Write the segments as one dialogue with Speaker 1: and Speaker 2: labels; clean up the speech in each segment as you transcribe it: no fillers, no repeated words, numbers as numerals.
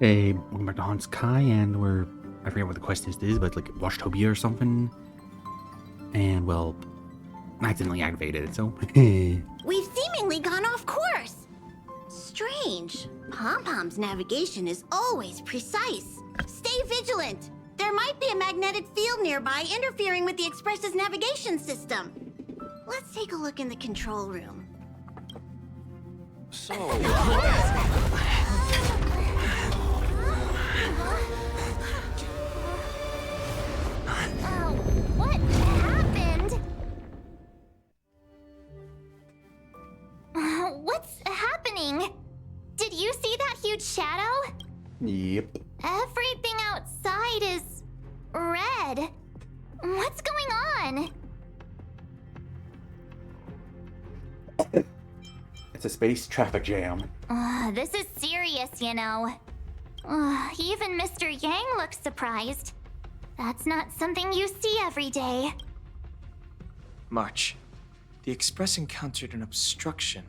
Speaker 1: Welcome back to Honkai, and I forget what the quest is, but like Washtobia or something. And well, I accidentally activated it, so.
Speaker 2: We've seemingly gone off course. Strange. Pom-Pom's navigation is always precise. Stay vigilant. There might be a magnetic field nearby interfering with the Express's navigation system. Let's take a look in the control room.
Speaker 3: So,
Speaker 4: what happened? What's happening? Did you see that huge shadow?
Speaker 1: Yep.
Speaker 4: Everything outside is red. What's going on?
Speaker 1: It's a space traffic jam.
Speaker 4: This is serious, you know. Even Mr. Yang looks surprised. That's not something you see every day.
Speaker 3: March. The Express encountered an obstruction.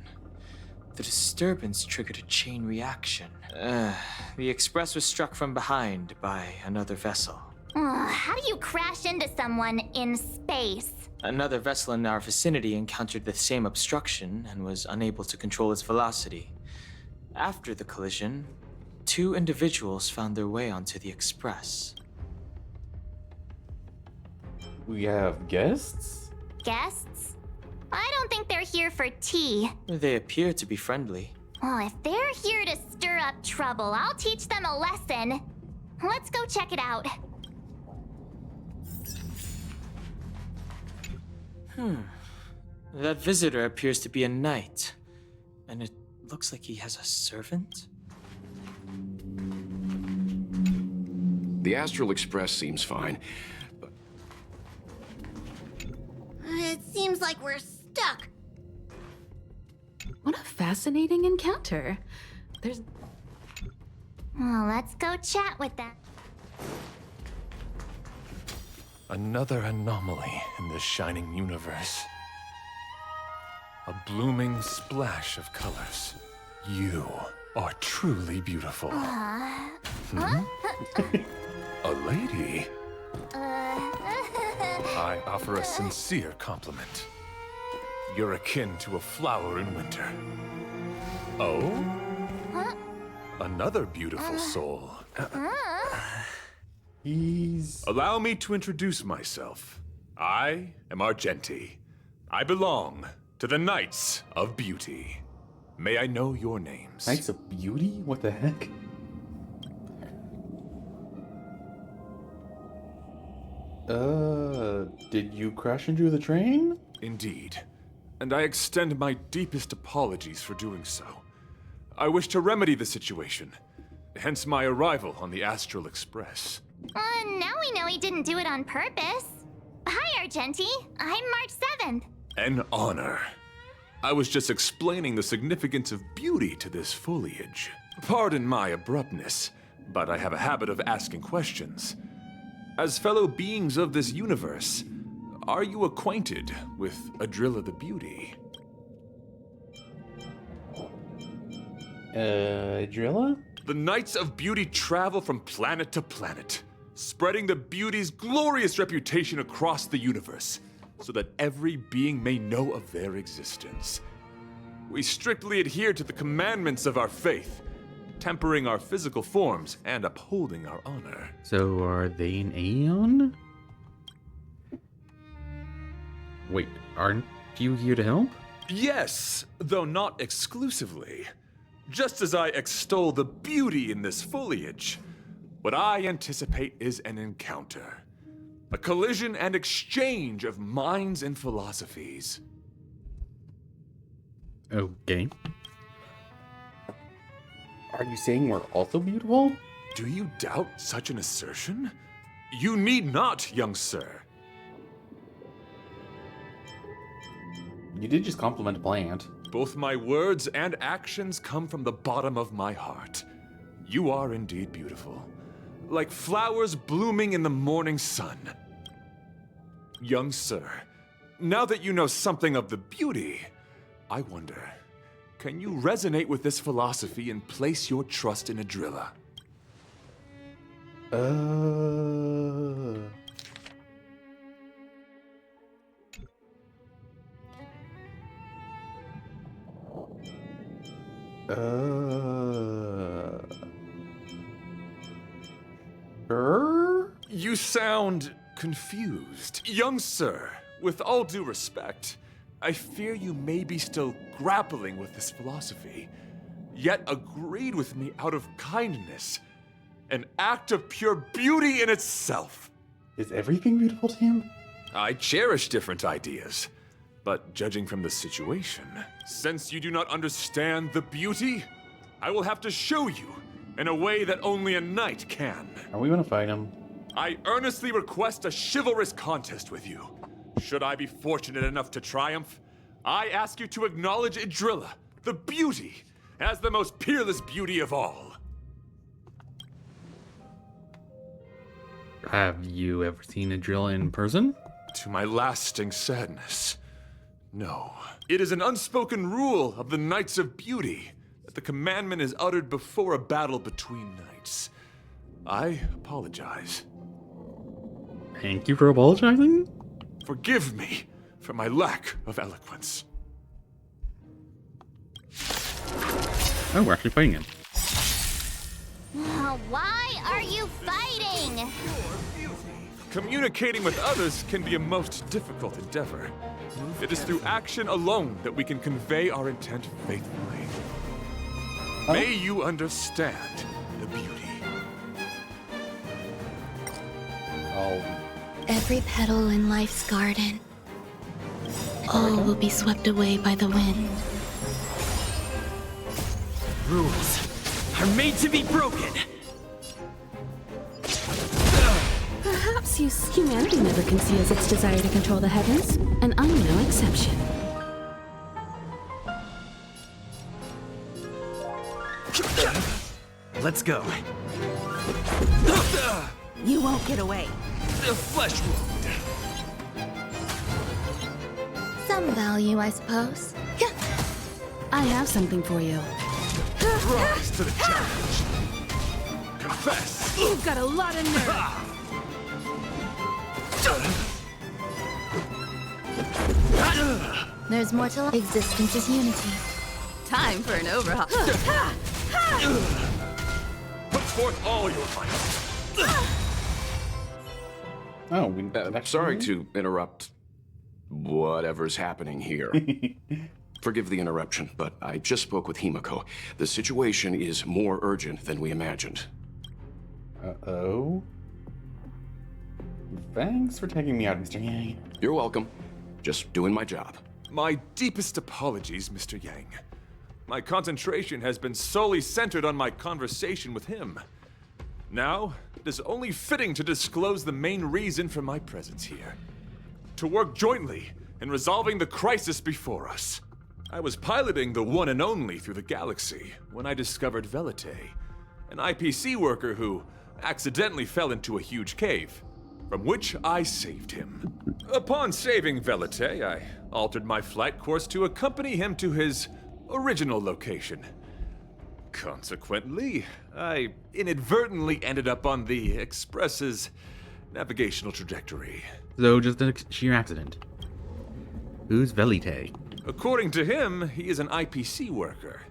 Speaker 3: The disturbance triggered a chain reaction. The Express was struck from behind by another vessel.
Speaker 4: How do you crash into someone in space?
Speaker 3: Another vessel in our vicinity encountered the same obstruction and was unable to control its velocity. After the collision, 2 individuals found their way onto the Express.
Speaker 1: We have guests?
Speaker 4: Guests? I don't think they're here for tea.
Speaker 3: They appear to be friendly.
Speaker 4: Well, if they're here to stir up trouble, I'll teach them a lesson. Let's go check it out.
Speaker 3: That visitor appears to be a knight. And it looks like he has a servant?
Speaker 5: The Astral Express seems fine, but
Speaker 2: It seems like we're stuck.
Speaker 6: What a fascinating encounter.
Speaker 4: Well, let's go chat with them.
Speaker 7: Another anomaly in this shining universe. A blooming splash of colors. You are truly beautiful. A lady? I offer a sincere compliment. You're akin to a flower in winter. Oh? Another beautiful soul. Allow me to introduce myself. I am Argenti. I belong to the Knights of Beauty. May I know your names?
Speaker 1: Knights of Beauty? What the heck? Did you crash into the train?
Speaker 7: Indeed. And I extend my deepest apologies for doing so. I wish to remedy the situation, hence my arrival on the Astral Express.
Speaker 4: Now we know he didn't do it on purpose. Hi, Argenti. I'm March 7th.
Speaker 7: An honor. I was just explaining the significance of beauty to this foliage. Pardon my abruptness, but I have a habit of asking questions. As fellow beings of this universe, are you acquainted with Adrilla the Beauty?
Speaker 1: Drilla?
Speaker 7: The Knights of Beauty travel from planet to planet, spreading the beauty's glorious reputation across the universe, so that every being may know of their existence. We strictly adhere to the commandments of our faith, tempering our physical forms and upholding our honor.
Speaker 1: So are they an Aeon? Wait, aren't you here to help?
Speaker 7: Yes, though not exclusively. Just as I extol the beauty in this foliage, what I anticipate is an encounter. A collision and exchange of minds and philosophies.
Speaker 1: Okay. Are you saying we're also beautiful?
Speaker 7: Do you doubt such an assertion? You need not, young sir.
Speaker 1: You did just compliment a plant.
Speaker 7: Both my words and actions come from the bottom of my heart. You are indeed beautiful, like flowers blooming in the morning sun. Young sir, now that you know something of the beauty, I wonder, can you resonate with this philosophy and place your trust in Adrilla? You sound confused. Young sir, with all due respect, I fear you may be still grappling with this philosophy, yet agreed with me out of kindness. An act of pure beauty in itself.
Speaker 1: Is everything beautiful to him?
Speaker 7: I cherish different ideas, but judging from the situation, since you do not understand the beauty, I will have to show you in a way that only a knight can.
Speaker 1: Are we gonna fight him?
Speaker 7: I earnestly request a chivalrous contest with you. Should I be fortunate enough to triumph, I ask you to acknowledge Idrilla, the beauty, as the most peerless beauty of all.
Speaker 1: Have you ever seen a drill in person?
Speaker 7: To my lasting sadness, no. It is an unspoken rule of the Knights of Beauty that the commandment is uttered before a battle between knights. I apologize.
Speaker 1: Thank you for apologizing?
Speaker 7: Forgive me for my lack of eloquence.
Speaker 1: Oh, we're actually fighting him.
Speaker 4: Why are you fighting?
Speaker 7: Communicating with others can be a most difficult endeavor. It is through action alone that we can convey our intent faithfully. May you understand the beauty.
Speaker 1: Oh,
Speaker 6: Every petal in life's garden, all will be swept away by the wind.
Speaker 8: Rules are made to be broken.
Speaker 6: Perhaps humanity never conceals its desire to control the heavens, and I'm no exception.
Speaker 8: Let's go.
Speaker 9: You won't get away.
Speaker 8: The flesh wound.
Speaker 2: Some value, I suppose.
Speaker 6: I have something for you.
Speaker 7: Rise to the challenge. Confess.
Speaker 6: You've got a lot of nerve.
Speaker 2: There's more to life. Existence is unity.
Speaker 6: Time for an overhaul.
Speaker 7: Put forth all your might.
Speaker 1: oh,
Speaker 5: I'm sorry to interrupt whatever's happening here. Forgive the interruption, but I just spoke with Himiko. The situation is more urgent than we imagined.
Speaker 1: Uh-oh. Thanks for taking me out, Mr. Yang.
Speaker 5: You're welcome. Just doing my job.
Speaker 7: My deepest apologies, Mr. Yang. My concentration has been solely centered on my conversation with him. Now, it is only fitting to disclose the main reason for my presence here. To work jointly in resolving the crisis before us. I was piloting the one and only through the galaxy when I discovered Velite, an IPC worker who accidentally fell into a huge cave, from which I saved him. Upon saving Velite, I altered my flight course to accompany him to his original location. Consequently, I inadvertently ended up on the Express's navigational trajectory.
Speaker 1: So, just a sheer accident. Who's Velite?
Speaker 7: According to him, he is an IPC worker.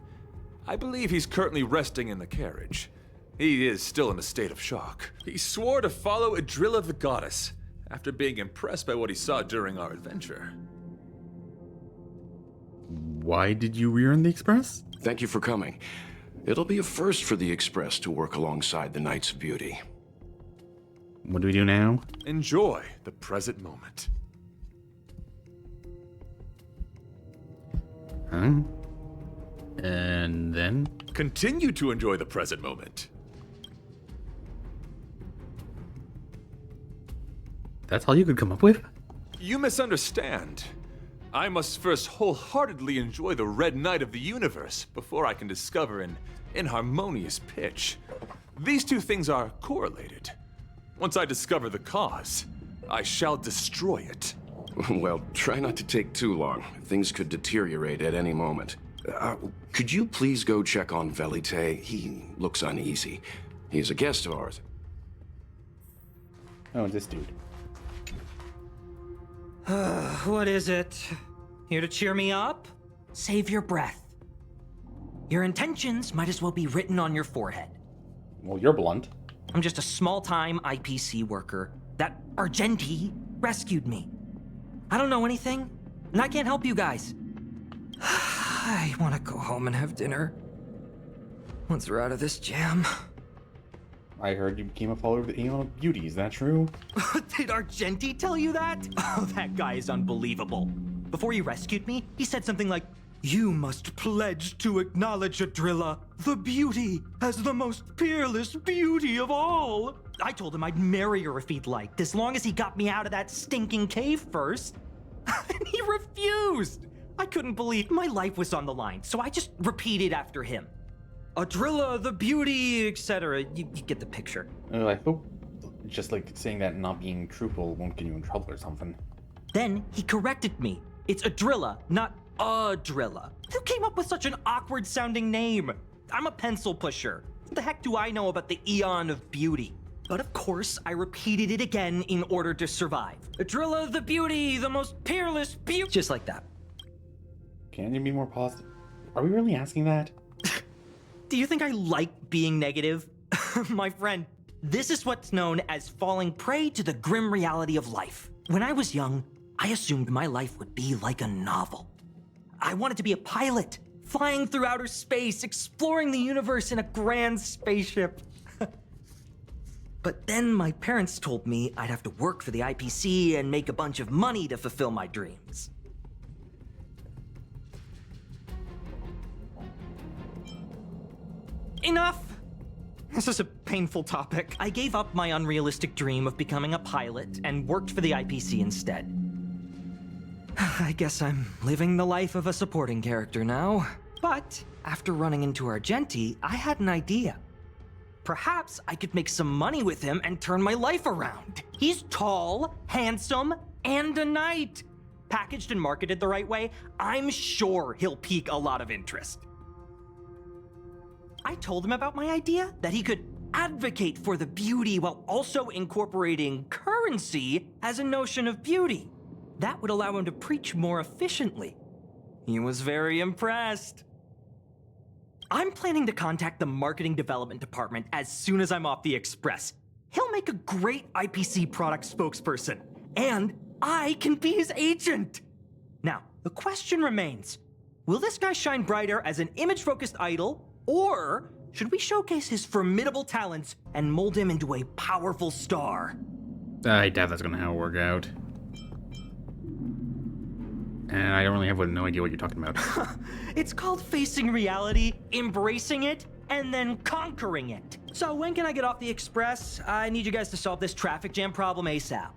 Speaker 7: I believe he's currently resting in the carriage. He is still in a state of shock. He swore to follow Idrilla the goddess after being impressed by what he saw during our adventure.
Speaker 1: Why did you rear-end the Express?
Speaker 5: Thank you for coming. It'll be a first for the Express to work alongside the Knights of Beauty.
Speaker 1: What do we do now?
Speaker 7: Enjoy the present moment.
Speaker 1: Huh? And then?
Speaker 7: Continue to enjoy the present moment.
Speaker 1: That's all you could come up with?
Speaker 7: You misunderstand. I must first wholeheartedly enjoy the red night of the universe before I can discover an inharmonious pitch. These two things are correlated. Once I discover the cause, I shall destroy it.
Speaker 5: Well, try not to take too long. Things could deteriorate at any moment. Could you please go check on Velite? He looks uneasy. He's a guest of ours.
Speaker 1: Oh, this dude.
Speaker 8: What is it? Here to cheer me up? Save your breath. Your intentions might as well be written on your forehead.
Speaker 1: Well, you're blunt.
Speaker 8: I'm just a small-time IPC worker. That Argenti rescued me. I don't know anything, and I can't help you guys. I want to go home and have dinner. Once we're out of this jam.
Speaker 1: I heard you became a follower of the Aeon of Beauty. Is that true?
Speaker 8: Did Argenti tell you that? Oh, that guy is unbelievable. Before he rescued me, he said something like, "You must pledge to acknowledge Adrilla, the beauty, as the most peerless beauty of all." I told him I'd marry her if he'd liked, as long as he got me out of that stinking cave first. And he refused. I couldn't believe my life was on the line, so I just repeated after him. Adrilla, the beauty, etc. You get the picture.
Speaker 1: I hope just like saying that and not being truthful won't get you in trouble or something.
Speaker 8: Then he corrected me. It's Adrilla, not Adrilla. Who came up with such an awkward sounding name? I'm a pencil pusher. What the heck do I know about the Aeon of Beauty? But of course, I repeated it again in order to survive. Adrilla, the beauty, the most peerless beauty. Just like that.
Speaker 1: Can you be more positive? Are we really asking that?
Speaker 8: Do you think I like being negative? My friend, this is what's known as falling prey to the grim reality of life. When I was young, I assumed my life would be like a novel. I wanted to be a pilot, flying through outer space, exploring the universe in a grand spaceship. But then my parents told me I'd have to work for the IPC and make a bunch of money to fulfill my dreams. Enough! This is a painful topic. I gave up my unrealistic dream of becoming a pilot and worked for the IPC instead. I guess I'm living the life of a supporting character now. But after running into Argenti, I had an idea. Perhaps I could make some money with him and turn my life around. He's tall, handsome, and a knight. Packaged and marketed the right way, I'm sure he'll pique a lot of interest. I told him about my idea, that he could advocate for the beauty while also incorporating currency as a notion of beauty. That would allow him to preach more efficiently. He was very impressed. I'm planning to contact the marketing development department as soon as I'm off the express. He'll make a great IPC product spokesperson, and I can be his agent. Now, the question remains, will this guy shine brighter as an image-focused idol, or should we showcase his formidable talents and mold him into a powerful star?
Speaker 1: I doubt that's gonna how it work out. And I don't really have no idea what you're talking about.
Speaker 8: It's called facing reality, embracing it, and then conquering it. So when can I get off the express? I need you guys to solve this traffic jam problem ASAP.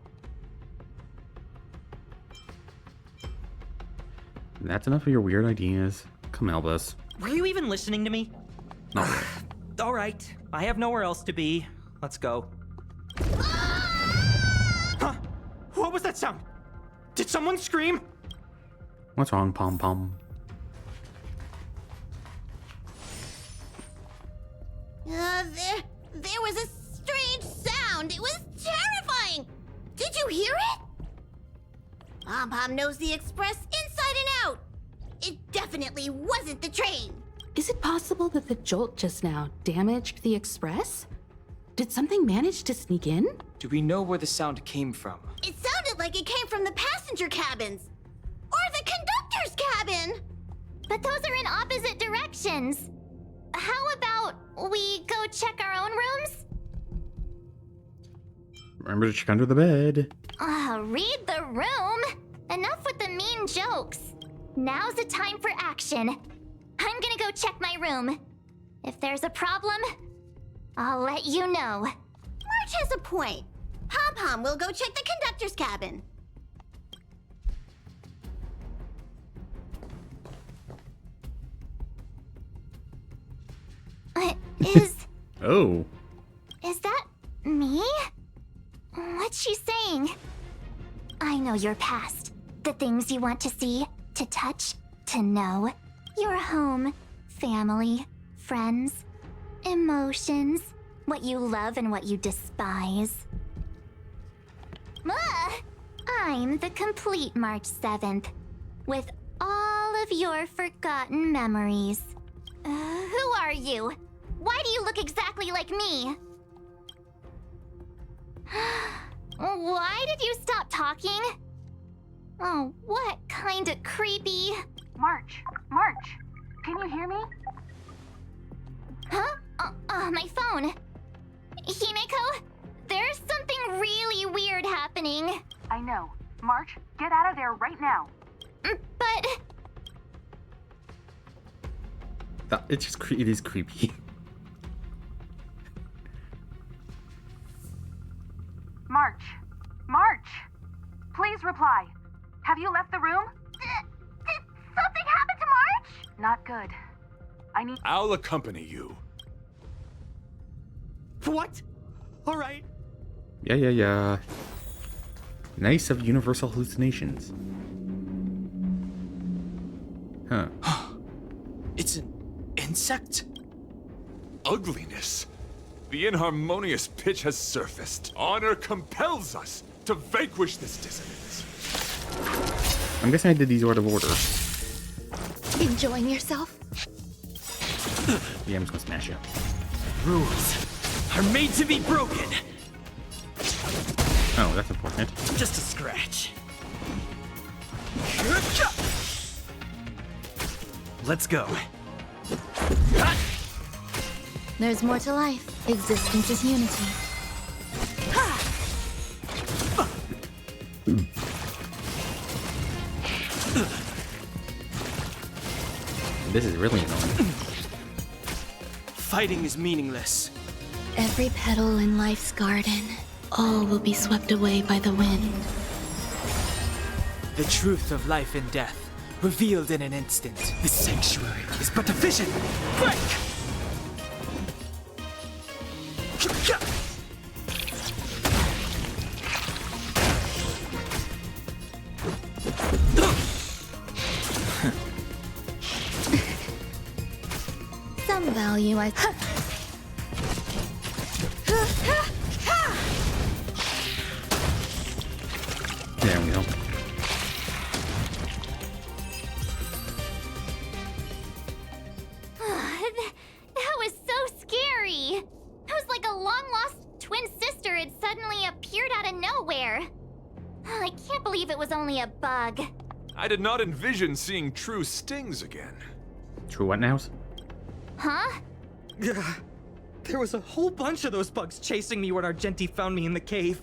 Speaker 1: That's enough of your weird ideas. Come help us.
Speaker 8: Were you even listening to me?
Speaker 1: Not really.
Speaker 8: All right, I have nowhere else to be. Let's go. Huh? What was that sound? Did someone scream?
Speaker 1: What's wrong, Pom Pom?
Speaker 2: There was a strange sound. It was terrifying. Did you hear it? Pom Pom knows the express inside and out. It definitely wasn't the train.
Speaker 6: Is it possible that the jolt just now damaged the express? Did something manage to sneak in?
Speaker 3: Do we know where the sound came from?
Speaker 2: It sounded like it came from the passenger cabins. Or the conductor's cabin.
Speaker 4: But those are in opposite directions. How about we go check our own rooms?
Speaker 1: Remember to check under the bed.
Speaker 4: Read the room. Enough with the mean jokes. Now's the time for action. I'm gonna go check my room. If there's a problem, I'll let you know.
Speaker 2: Marge has a point. Pom Pom will go check the conductor's cabin.
Speaker 1: Oh.
Speaker 4: Is that me? What's she saying? I know your past. The things you want to see, to touch, to know. Your home, family, friends, emotions, what you love and what you despise. I'm the complete March 7th, with all of your forgotten memories. Who are you? Why do you look exactly like me? Why did you stop talking? Oh, what kind of creepy...
Speaker 10: March, can you hear me?
Speaker 4: Huh? My phone. Himeko, there's something really weird happening.
Speaker 10: I know. March, get out of there right now.
Speaker 4: But...
Speaker 1: It's just it is creepy.
Speaker 10: March! Please reply. Have you left the room?
Speaker 4: Did something happen to March?
Speaker 10: Not good. I need...
Speaker 7: I'll accompany you.
Speaker 8: What? All right.
Speaker 1: Yeah. Nice of universal hallucinations. Huh.
Speaker 3: It's an insect?
Speaker 7: Ugliness. The inharmonious pitch has surfaced. Honor compels us to vanquish this dissonance.
Speaker 1: I'm guessing I did these out of order.
Speaker 6: Enjoying yourself?
Speaker 1: Yeah, I'm just gonna smash you.
Speaker 8: Rules are made to be broken.
Speaker 1: Oh, that's important.
Speaker 8: Just a scratch. Let's go.
Speaker 6: There's more to life. Existence is unity.
Speaker 1: This is really annoying.
Speaker 3: Fighting is meaningless.
Speaker 6: Every petal in life's garden, all will be swept away by the wind.
Speaker 3: The truth of life and death, revealed in an instant. The sanctuary is but a vision. Break!
Speaker 6: Some value I...
Speaker 1: There we go.
Speaker 4: That was so scary. It was like a long-lost twin sister had suddenly appeared out of nowhere. I can't believe it was only a bug.
Speaker 7: I did not envision seeing true stings again.
Speaker 1: True what now?
Speaker 4: Huh?
Speaker 8: There was a whole bunch of those bugs chasing me when Argenti found me in the cave.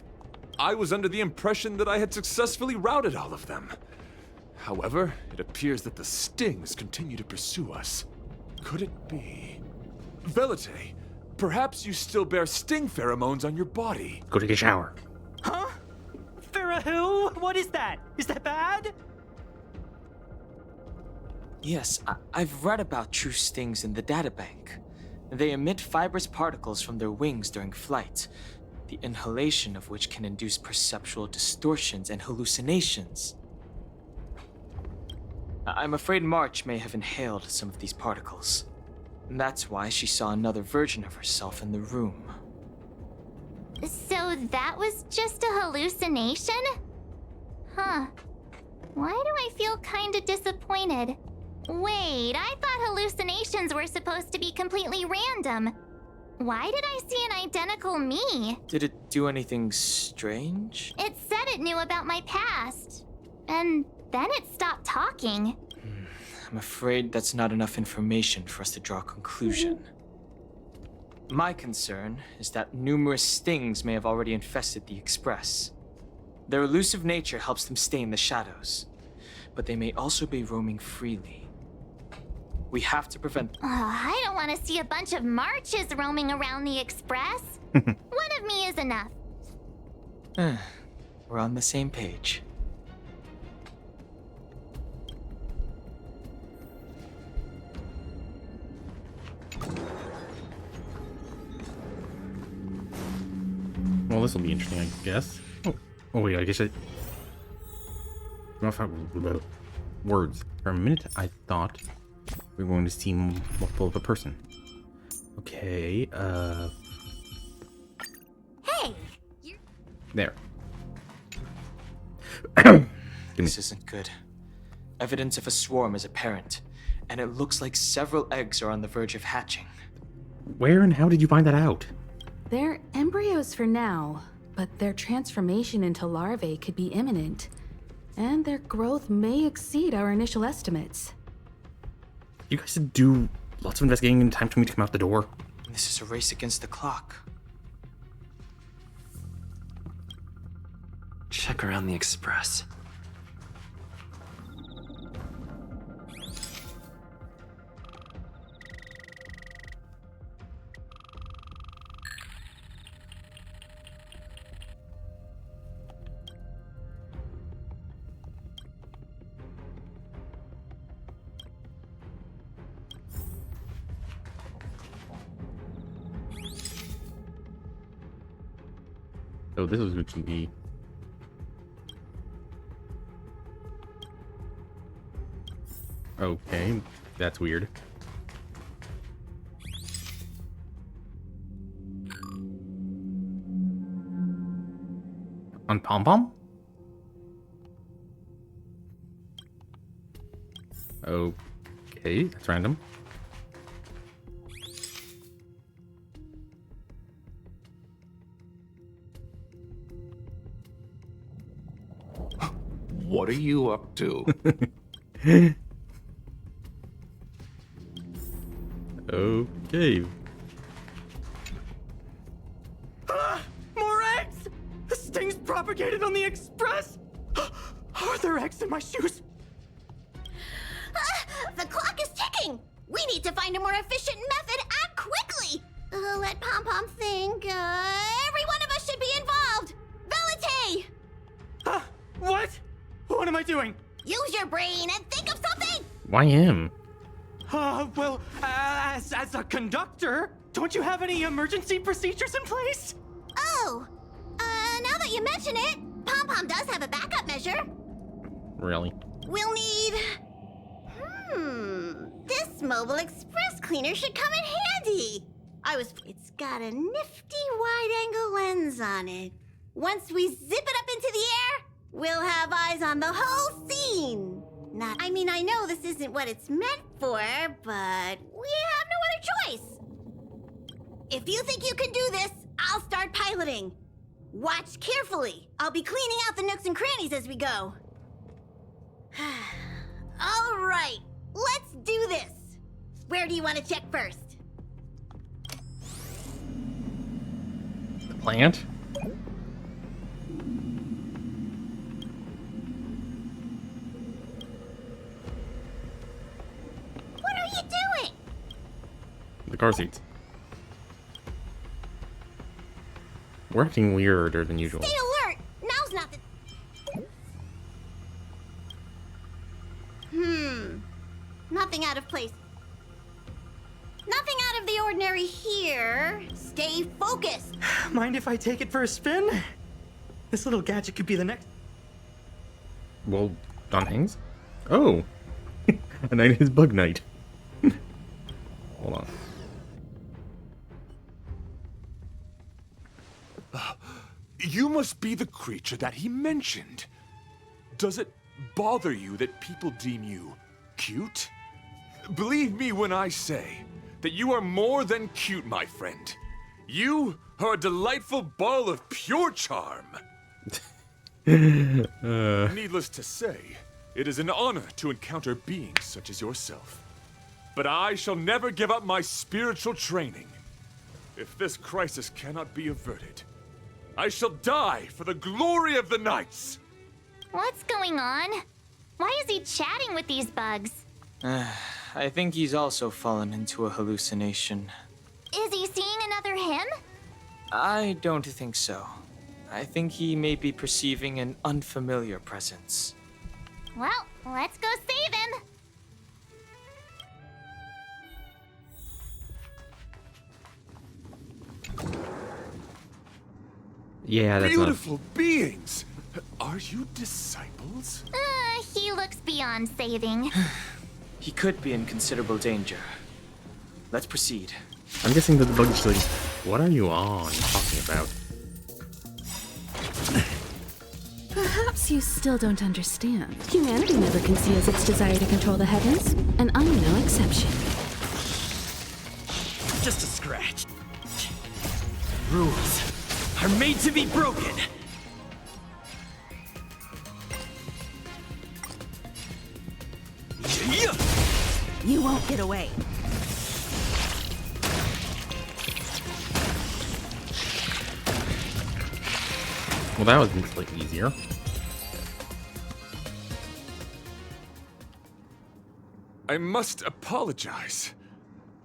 Speaker 7: I was under the impression that I had successfully routed all of them. However, it appears that the stings continue to pursue us. Could it be... Velite, perhaps you still bear sting pheromones on your body.
Speaker 1: Go take a shower.
Speaker 8: Huh? Farah, what is that? Is that bad?
Speaker 3: Yes, I've read about true stings in the databank. They emit fibrous particles from their wings during flight, the inhalation of which can induce perceptual distortions and hallucinations. I'm afraid March may have inhaled some of these particles. That's why she saw another version of herself in the room.
Speaker 4: So that was just a hallucination? Huh. Why do I feel kinda disappointed? Wait, I thought hallucinations were supposed to be completely random. Why did I see an identical me?
Speaker 3: Did it do anything strange?
Speaker 4: It said it knew about my past. And then it stopped talking.
Speaker 3: I'm afraid that's not enough information for us to draw a conclusion. My concern is that numerous stings may have already infested the Express. Their elusive nature helps them stay in the shadows, but they may also be roaming freely. We have to prevent...
Speaker 4: I don't want to see a bunch of Marches roaming around the Express. One of me is enough.
Speaker 3: We're on the same page.
Speaker 1: Well, this will be interesting, I guess. Oh wait, I guess I... Words. For a minute, I thought we were going to see multiple of a person. Okay,
Speaker 2: Hey!
Speaker 1: There.
Speaker 3: This isn't good. Evidence of a swarm is apparent, and it looks like several eggs are on the verge of hatching.
Speaker 1: Where and how did you find that out?
Speaker 6: They're embryos for now, but their transformation into larvae could be imminent, and their growth may exceed our initial estimates.
Speaker 1: You guys do lots of investigating in time for me to come out the door.
Speaker 3: This is a race against the clock.
Speaker 11: Check around the express.
Speaker 1: Oh, this is what you need. Okay, that's weird. On Pom Pom? Okay, that's random.
Speaker 5: What are you up to?
Speaker 1: Okay.
Speaker 8: More eggs! This thing's propagated on the express! Are there eggs in my shoes?
Speaker 2: The clock is ticking! We need to find a more efficient method. Act quickly! Let Pom Pom think. Every one of us should be involved! Valete!
Speaker 8: What? What am I doing?
Speaker 2: Use your brain and think of something!
Speaker 1: Why him?
Speaker 8: Well, as a conductor, don't you have any emergency procedures in place?
Speaker 2: Oh! Now that you mention it, Pom Pom does have a backup measure.
Speaker 1: Really?
Speaker 2: We'll need... This mobile express cleaner should come in handy. It's got a nifty wide-angle lens on it. Once we zip it up into the air, we'll have eyes on the whole scene. I know this isn't what it's meant for, but we have no other choice. If you think you can do this, I'll start piloting. Watch carefully. I'll be cleaning out the nooks and crannies as we go. All right, let's do this. Where do you want to check first?
Speaker 1: The plant?
Speaker 2: What are you doing?
Speaker 1: The car seats. We're acting weirder than usual.
Speaker 2: Stay alert. Now's not the... Nothing out of place. Nothing out of the ordinary here. Stay focused.
Speaker 8: Mind if I take it for a spin? This little gadget could be the next...
Speaker 1: Well, Don hangs? Oh! A night is bug night. Hold on.
Speaker 7: You must be the creature that he mentioned. Does it bother you that people deem you cute? Believe me when I say that you are more than cute, my friend. You are a delightful ball of pure charm. Needless to say, it is an honor to encounter beings such as yourself. But I shall never give up my spiritual training. If this crisis cannot be averted, I shall die for the glory of the Knights!
Speaker 4: What's going on? Why is he chatting with these bugs?
Speaker 3: I think he's also fallen into a hallucination.
Speaker 4: Is he seeing another him?
Speaker 3: I don't think so. I think he may be perceiving an unfamiliar presence.
Speaker 4: Well, let's go save him.
Speaker 1: Yeah, that's
Speaker 7: Beautiful beings! Are you disciples?
Speaker 4: He looks beyond saving.
Speaker 3: He could be in considerable danger. Let's proceed.
Speaker 1: I'm guessing that the bug is like, what are you on talking about?
Speaker 6: Perhaps guess you still don't understand. Humanity never conceals its desire to control the heavens, and I'm no exception.
Speaker 8: Just a scratch. Rules are made to be broken.
Speaker 9: You won't get away.
Speaker 1: Well, that was slightly easier.
Speaker 7: I must apologize.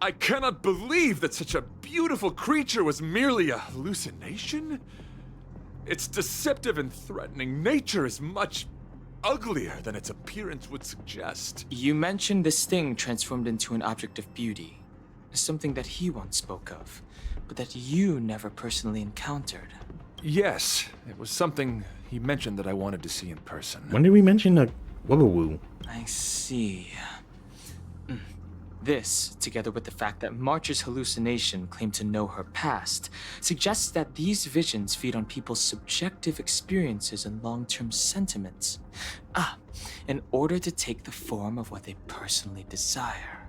Speaker 7: I cannot believe that such a beautiful creature was merely a hallucination. Its deceptive and threatening nature is much uglier than its appearance would suggest.
Speaker 3: You mentioned this thing transformed into an object of beauty, something that he once spoke of, but that you never personally encountered.
Speaker 7: Yes, it was something he mentioned that I wanted to see in person.
Speaker 1: When did we mention a Wubawoo?
Speaker 3: I see. This, together with the fact that March's hallucination claimed to know her past, suggests that these visions feed on people's subjective experiences and long-term sentiments. In order to take the form of what they personally desire.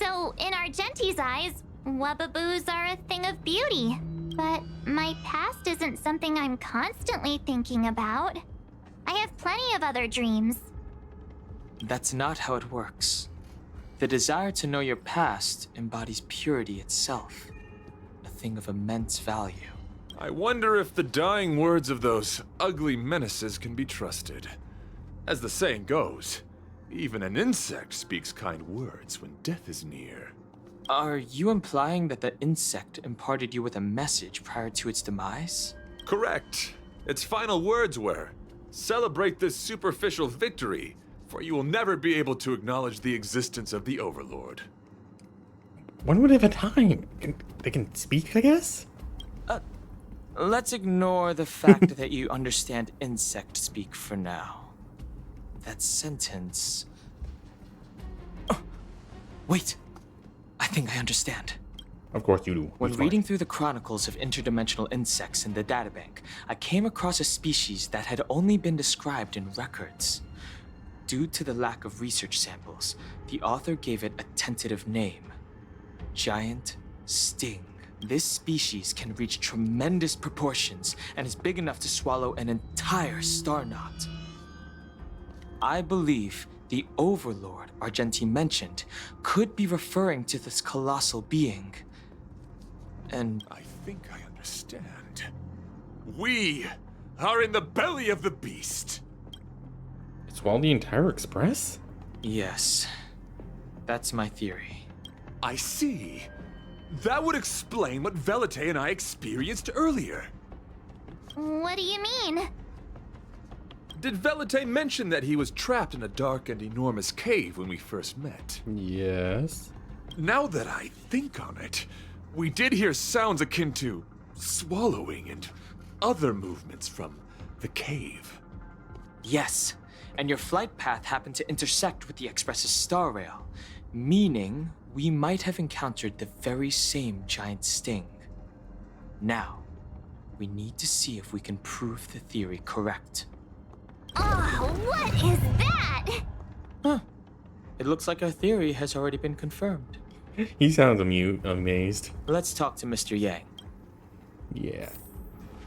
Speaker 4: So, in Argenti's eyes, Wubaboos are a thing of beauty. But my past isn't something I'm constantly thinking about. I have plenty of other dreams.
Speaker 3: That's not how it works. The desire to know your past embodies purity itself, a thing of immense value.
Speaker 7: I wonder if the dying words of those ugly menaces can be trusted. As the saying goes, even an insect speaks kind words when death is near.
Speaker 3: Are you implying that the insect imparted you with a message prior to its demise?
Speaker 7: Correct. Its final words were, "Celebrate this superficial victory, for you will never be able to acknowledge the existence of the Overlord."
Speaker 1: One would have a time. They can speak, I guess?
Speaker 3: Let's ignore the fact that you understand insect speak for now. That sentence... Oh, wait! I think I understand.
Speaker 1: Of course you do.
Speaker 3: When
Speaker 1: Which one?
Speaker 3: reading through the chronicles of interdimensional insects in the databank, I came across a species that had only been described in records. Due to the lack of research samples, the author gave it a tentative name: Giant Sting. This species can reach tremendous proportions and is big enough to swallow an entire star knot. I believe the Overlord Argenti mentioned could be referring to this colossal being. And
Speaker 7: I think I understand. We are in the belly of the beast.
Speaker 1: It swallowed the entire express?
Speaker 3: yes, that's my theory.
Speaker 7: I see. That would explain what Velite and I experienced earlier.
Speaker 4: What do you mean?
Speaker 7: Did Velite mention that he was trapped in a dark and enormous cave when we first met?
Speaker 1: Yes.
Speaker 7: Now that I think on it, we did hear sounds akin to swallowing and other movements from the cave.
Speaker 3: Yes, and your flight path happened to intersect with the Express's star rail, meaning we might have encountered the very same giant sting. Now, we need to see if we can prove the theory correct.
Speaker 4: Oh, what is that?
Speaker 3: Huh. It looks like our theory has already been confirmed.
Speaker 1: He sounds amazed.
Speaker 3: Let's talk to Mr. Yang.
Speaker 1: Yeah.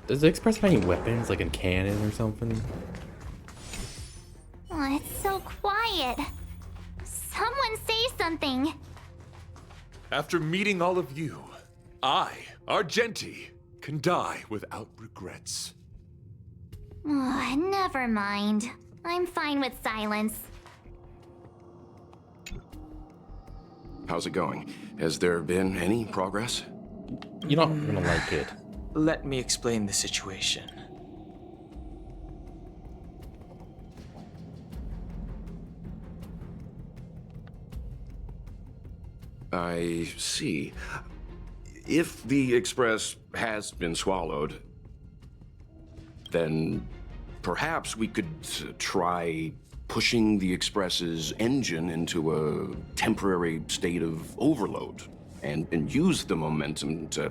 Speaker 1: Does the express have any weapons, like a cannon or something?
Speaker 4: Oh, it's so quiet. Someone say something.
Speaker 7: After meeting all of you, I, Argenti, can die without regrets.
Speaker 4: Oh, never mind. I'm fine with silence.
Speaker 5: How's it going? Has there been any progress?
Speaker 1: You're not gonna like it.
Speaker 3: Let me explain the situation.
Speaker 5: I see. If the Express has been swallowed, then perhaps we could try pushing the Express's engine into a temporary state of overload and use the momentum to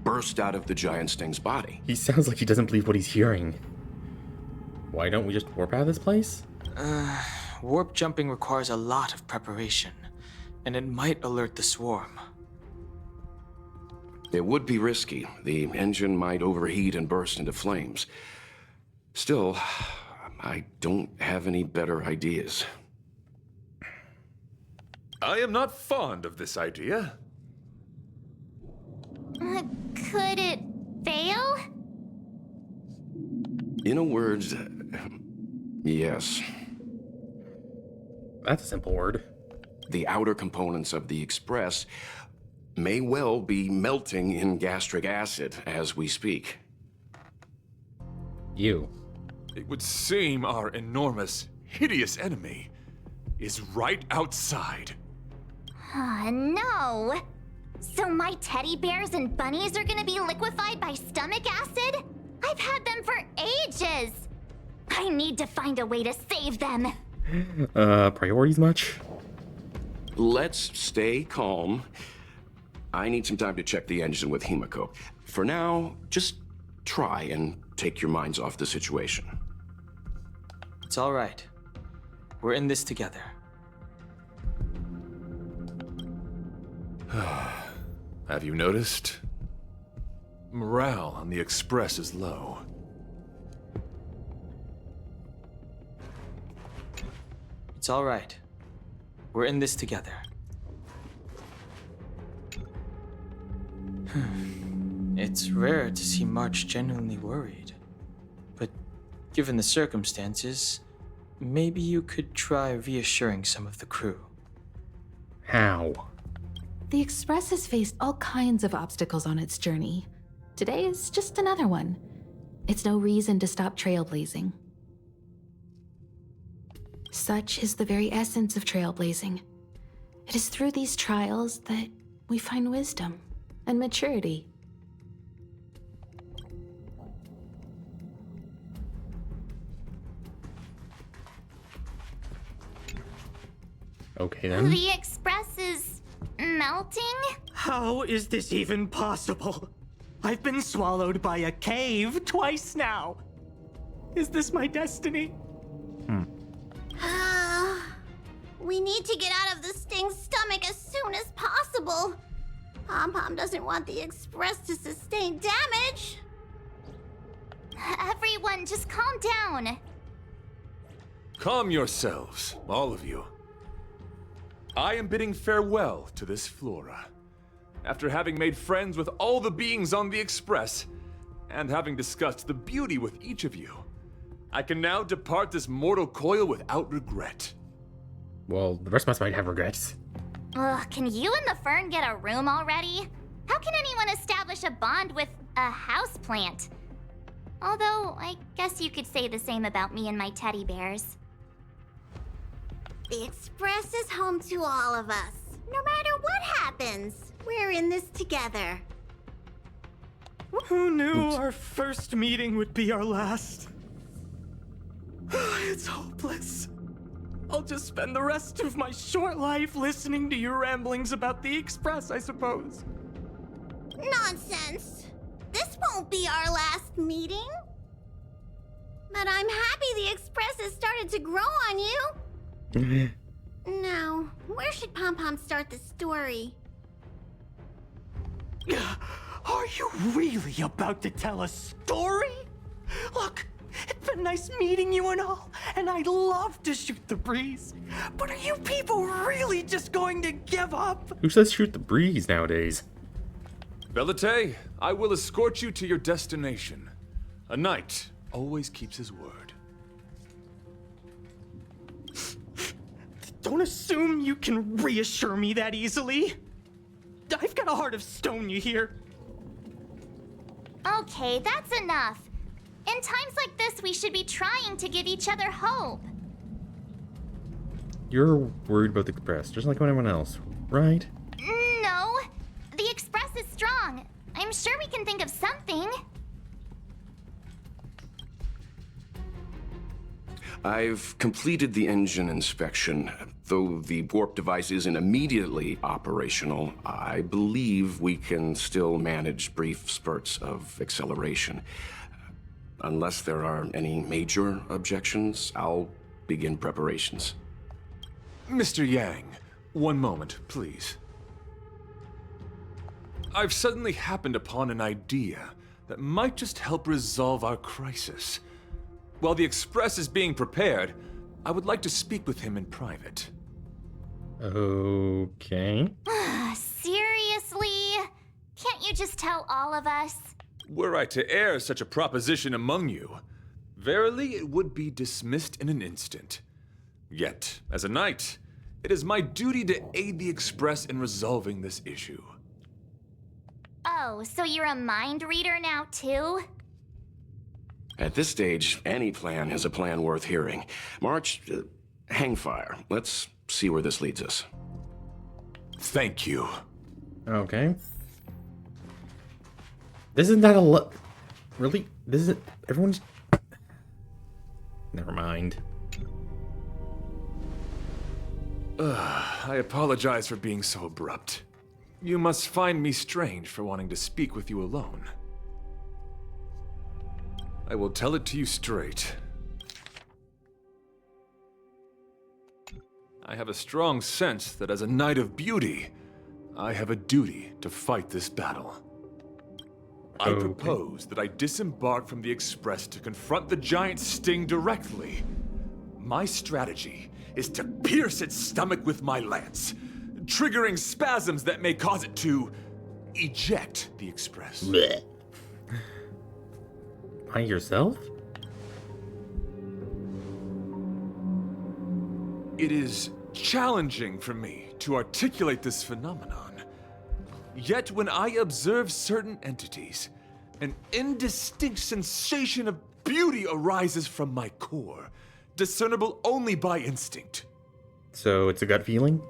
Speaker 5: burst out of the giant sting's body.
Speaker 1: He sounds like he doesn't believe what he's hearing. Why don't we just warp out of this place?
Speaker 3: Warp jumping requires a lot of preparation, and it might alert the swarm.
Speaker 5: It would be risky. The engine might overheat and burst into flames. Still, I don't have any better ideas.
Speaker 7: I am not fond of this idea.
Speaker 4: Could it fail?
Speaker 5: In a word, yes.
Speaker 1: That's a simple word.
Speaker 5: The outer components of the Express may well be melting in gastric acid as we speak.
Speaker 1: You.
Speaker 7: It would seem our enormous, hideous enemy is right outside.
Speaker 4: No. So my teddy bears and bunnies are gonna be liquefied by stomach acid? I've had them for ages. I need to find a way to save them.
Speaker 1: Priorities much?
Speaker 5: Let's stay calm. I need some time to check the engine with Himiko. For now, just try and take your minds off the situation.
Speaker 3: It's all right. We're in this together.
Speaker 7: Have you noticed? Morale on the Express is low.
Speaker 3: It's all right. We're in this together. It's rare to see March genuinely worried. But given the circumstances, maybe you could try reassuring some of the crew.
Speaker 1: How?
Speaker 6: The Express has faced all kinds of obstacles on its journey. Today is just another one. It's no reason to stop trailblazing. Such is the very essence of trailblazing. It is through these trials that we find wisdom and maturity.
Speaker 1: Okay then.
Speaker 4: The Express is melting?
Speaker 8: How is this even possible? I've been swallowed by a cave twice now. Is this my destiny?
Speaker 2: We need to get out of the Sting's stomach as soon as possible. Pom-Pom doesn't want the Express to sustain damage.
Speaker 4: Everyone, just calm down.
Speaker 7: Calm yourselves, all of you. I am bidding farewell to this flora. After having made friends with all the beings on the Express, and having discussed the beauty with each of you, I can now depart this mortal coil without regret.
Speaker 1: Well, the rest of us might have regrets.
Speaker 4: Ugh, can you and the fern get a room already? How can anyone establish a bond with a houseplant? Although, I guess you could say the same about me and my teddy bears.
Speaker 2: The Express is home to all of us. No matter what happens, we're in this together.
Speaker 8: Who knew our first meeting would be our last? It's hopeless. I'll just spend the rest of my short life listening to your ramblings about the Express, I suppose.
Speaker 2: Nonsense. This won't be our last meeting. But I'm happy the Express has started to grow on you. Now, where should Pom-Pom start the story?
Speaker 8: Are you really about to tell a story? Look, it's been nice meeting you and all, and I'd love to shoot the breeze. But are you people really just going to give up?
Speaker 1: Who says shoot the breeze nowadays?
Speaker 7: Belate, I will escort you to your destination. A knight always keeps his word.
Speaker 8: Don't assume you can reassure me that easily. I've got a heart of stone, you hear?
Speaker 4: Okay, that's enough. In times like this, we should be trying to give each other hope.
Speaker 1: You're worried about the Express, just like everyone else, right?
Speaker 4: No, the Express is strong. I'm sure we can think of something.
Speaker 5: I've completed the engine inspection. Though the warp device isn't immediately operational, I believe we can still manage brief spurts of acceleration. Unless there are any major objections, I'll begin preparations.
Speaker 7: Mr. Yang, one moment, please. I've suddenly happened upon an idea that might just help resolve our crisis. While the Express is being prepared, I would like to speak with him in private.
Speaker 12: Okay.
Speaker 4: Seriously? Can't you just tell all of us?
Speaker 7: Were I to air such a proposition among you, verily it would be dismissed in an instant. Yet, as a knight, it is my duty to aid the Express in resolving this issue.
Speaker 4: Oh, so you're a mind reader now, too?
Speaker 5: At this stage, any plan is a plan worth hearing. March, hang fire. Let's see where this leads us.
Speaker 7: Thank you.
Speaker 12: Okay. This is not a lot. Really? This is. Everyone's. Never mind.
Speaker 7: I apologize for being so abrupt. You must find me strange for wanting to speak with you alone. I will tell it to you straight. I have a strong sense that as a Knight of Beauty, I have a duty to fight this battle. I propose that I disembark from the Express to confront the giant Sting directly. My strategy is to pierce its stomach with my lance, triggering spasms that may cause it to eject the Express.
Speaker 12: Blech. By yourself?
Speaker 7: It is challenging for me to articulate this phenomenon. Yet when I observe certain entities, an indistinct sensation of beauty arises from my core, discernible only by instinct.
Speaker 12: So it's a gut feeling?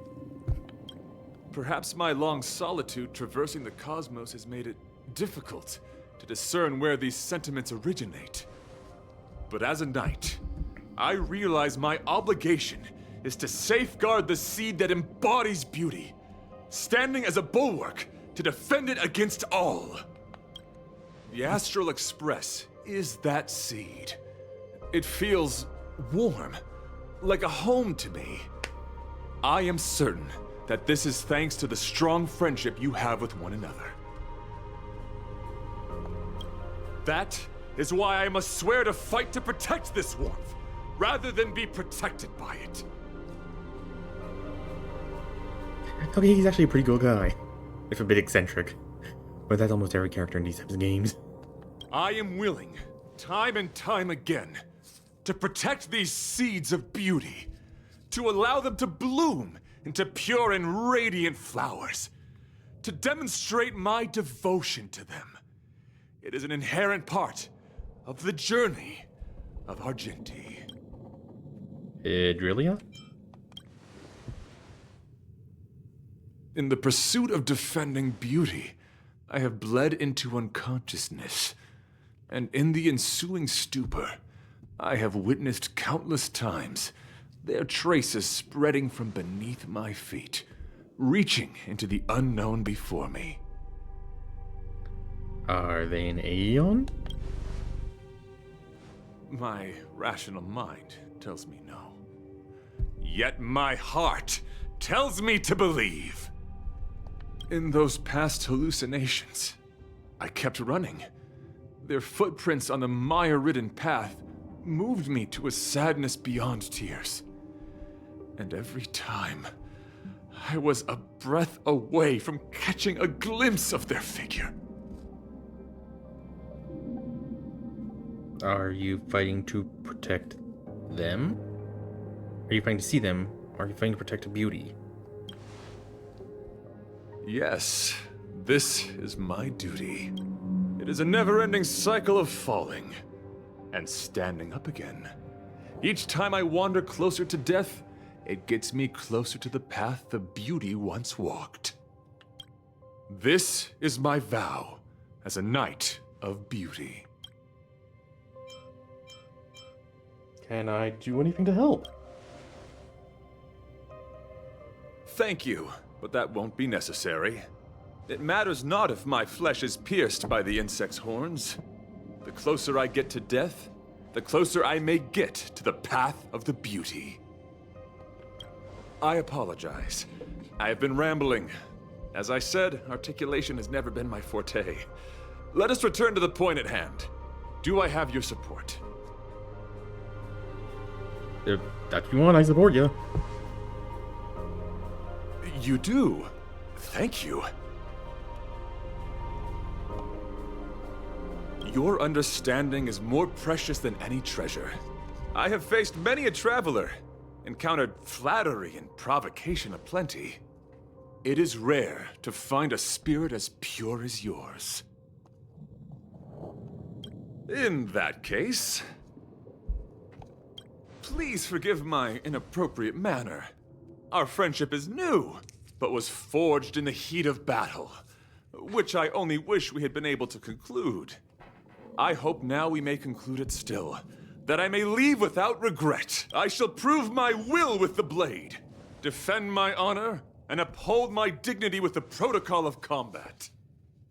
Speaker 7: Perhaps my long solitude traversing the cosmos has made it difficult to discern where these sentiments originate. But as a knight, I realize my obligation is to safeguard the seed that embodies beauty, standing as a bulwark to defend it against all. The Astral Express is that seed. It feels warm, like a home to me. I am certain that this is thanks to the strong friendship you have with one another. That is why I must swear to fight to protect this warmth, rather than be protected by it.
Speaker 12: Okay, he's actually a pretty cool guy. If a bit eccentric. But that's almost every character in these types of games.
Speaker 7: I am willing, time and time again, to protect these seeds of beauty, to allow them to bloom into pure and radiant flowers, to demonstrate my devotion to them. It is an inherent part of the journey of Argenti.
Speaker 12: Drilia?
Speaker 7: In the pursuit of defending beauty, I have bled into unconsciousness, and in the ensuing stupor, I have witnessed countless times their traces spreading from beneath my feet, reaching into the unknown before me.
Speaker 12: Are they an Aeon?
Speaker 7: My rational mind tells me no. Yet my heart tells me to believe. In those past hallucinations, I kept running. Their footprints on the mire-ridden path moved me to a sadness beyond tears. And every time, I was a breath away from catching a glimpse of their figure.
Speaker 12: Are you fighting to protect them? Are you fighting to see them? Or are you fighting to protect beauty?
Speaker 7: Yes, this is my duty. It is a never-ending cycle of falling and standing up again. Each time I wander closer to death, it gets me closer to the path the beauty once walked. This is my vow as a knight of beauty.
Speaker 12: Can I do anything to help?
Speaker 7: Thank you, but that won't be necessary. It matters not if my flesh is pierced by the insect's horns. The closer I get to death, the closer I may get to the path of the beauty. I apologize. I have been rambling. As I said, articulation has never been my forte. Let us return to the point at hand. Do I have your support?
Speaker 12: If that's what you want, I support you.
Speaker 7: You do? Thank you. Your understanding is more precious than any treasure. I have faced many a traveler, encountered flattery and provocation aplenty. It is rare to find a spirit as pure as yours. In that case, please forgive my inappropriate manner. Our friendship is new, but was forged in the heat of battle, which I only wish we had been able to conclude. I hope now we may conclude it still, that I may leave without regret. I shall prove my will with the blade, defend my honor, and uphold my dignity with the protocol of combat.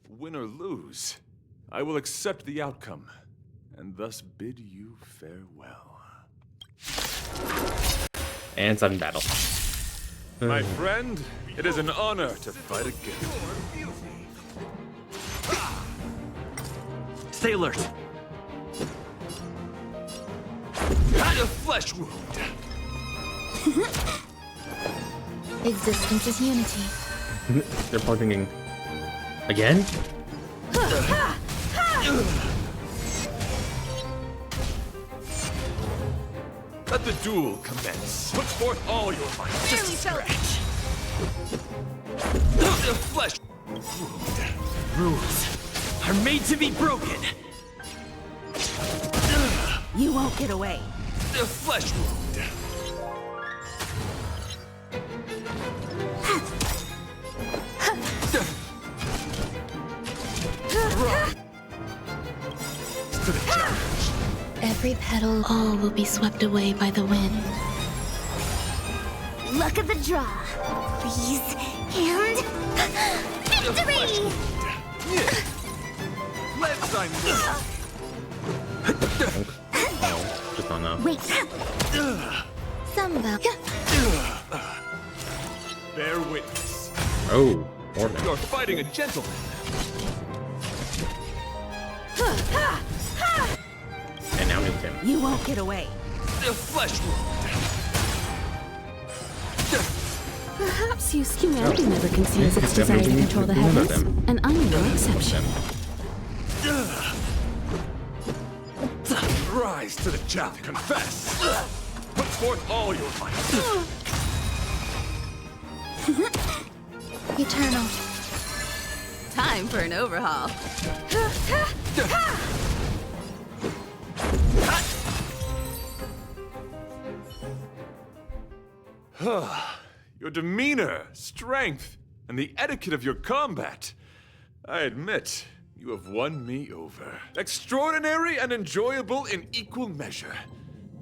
Speaker 7: Win or lose, I will accept the outcome, and thus bid you farewell.
Speaker 12: And sudden battle.
Speaker 7: My friend, it is an honor to fight again.
Speaker 8: Stay alert.
Speaker 7: Had a flesh wound.
Speaker 6: Existence is unity.
Speaker 12: They're probably thinking, again?
Speaker 7: Let the duel commence. Put forth all your might. Just a scratch. The flesh wound.
Speaker 8: Rules are made to be broken.
Speaker 9: You won't get away.
Speaker 7: The flesh wound. To the challenge.
Speaker 6: Every petal, all will be swept away by the wind.
Speaker 4: Luck of the draw. Please. And... victory!
Speaker 7: Let's I'm
Speaker 12: No, just not enough.
Speaker 4: Wait.
Speaker 6: Samba.
Speaker 7: Bear witness.
Speaker 12: Oh, Morgan.
Speaker 7: You're fighting a gentleman.
Speaker 12: And now it's him.
Speaker 9: You won't get away.
Speaker 7: The flesh wound.
Speaker 6: Perhaps humanity never conceals
Speaker 12: Yeah,
Speaker 6: its desire to
Speaker 12: definitely
Speaker 6: control the
Speaker 12: one of
Speaker 6: heavens,
Speaker 12: them.
Speaker 6: and I'm no exception.
Speaker 7: Rise to the challenge. Confess. Put forth all your might.
Speaker 6: Eternal. Time for an overhaul.
Speaker 7: Your demeanor, strength, and the etiquette of your combat. I admit, you have won me over. Extraordinary and enjoyable in equal measure.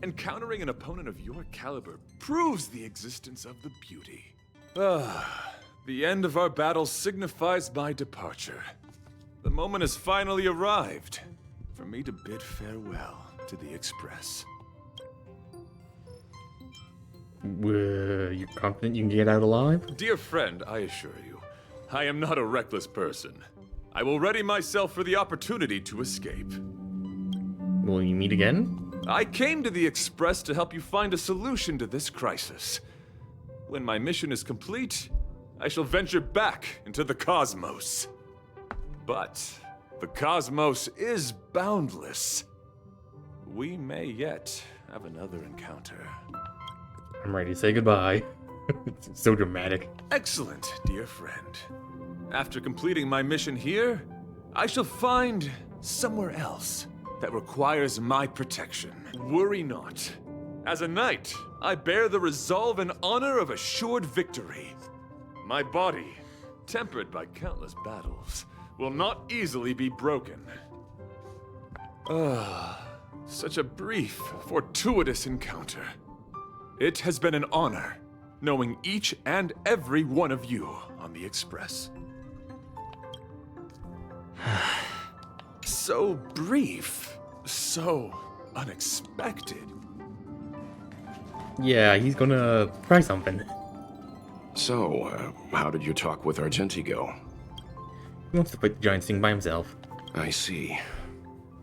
Speaker 7: Encountering an opponent of your caliber proves the existence of the beauty. The end of our battle signifies my departure. The moment has finally arrived for me to bid farewell to the Express.
Speaker 12: You're confident you can get out alive?
Speaker 7: Dear friend, I assure you, I am not a reckless person. I will ready myself for the opportunity to escape.
Speaker 12: Will you meet again?
Speaker 7: I came to the Express to help you find a solution to this crisis. When my mission is complete, I shall venture back into the cosmos. But the cosmos is boundless. We may yet have another encounter.
Speaker 12: I'm ready to say goodbye. It's so dramatic.
Speaker 7: Excellent, dear friend. After completing my mission here, I shall find somewhere else that requires my protection. Worry not. As a knight, I bear the resolve and honor of assured victory. My body, tempered by countless battles, will not easily be broken. Such a brief, fortuitous encounter. It has been an honor knowing each and every one of you on the Express. so brief, so unexpected.
Speaker 12: Yeah, he's gonna try something.
Speaker 5: So, how did your talk with Argenti go?
Speaker 12: He wants to fight the giant sting by himself.
Speaker 5: I see.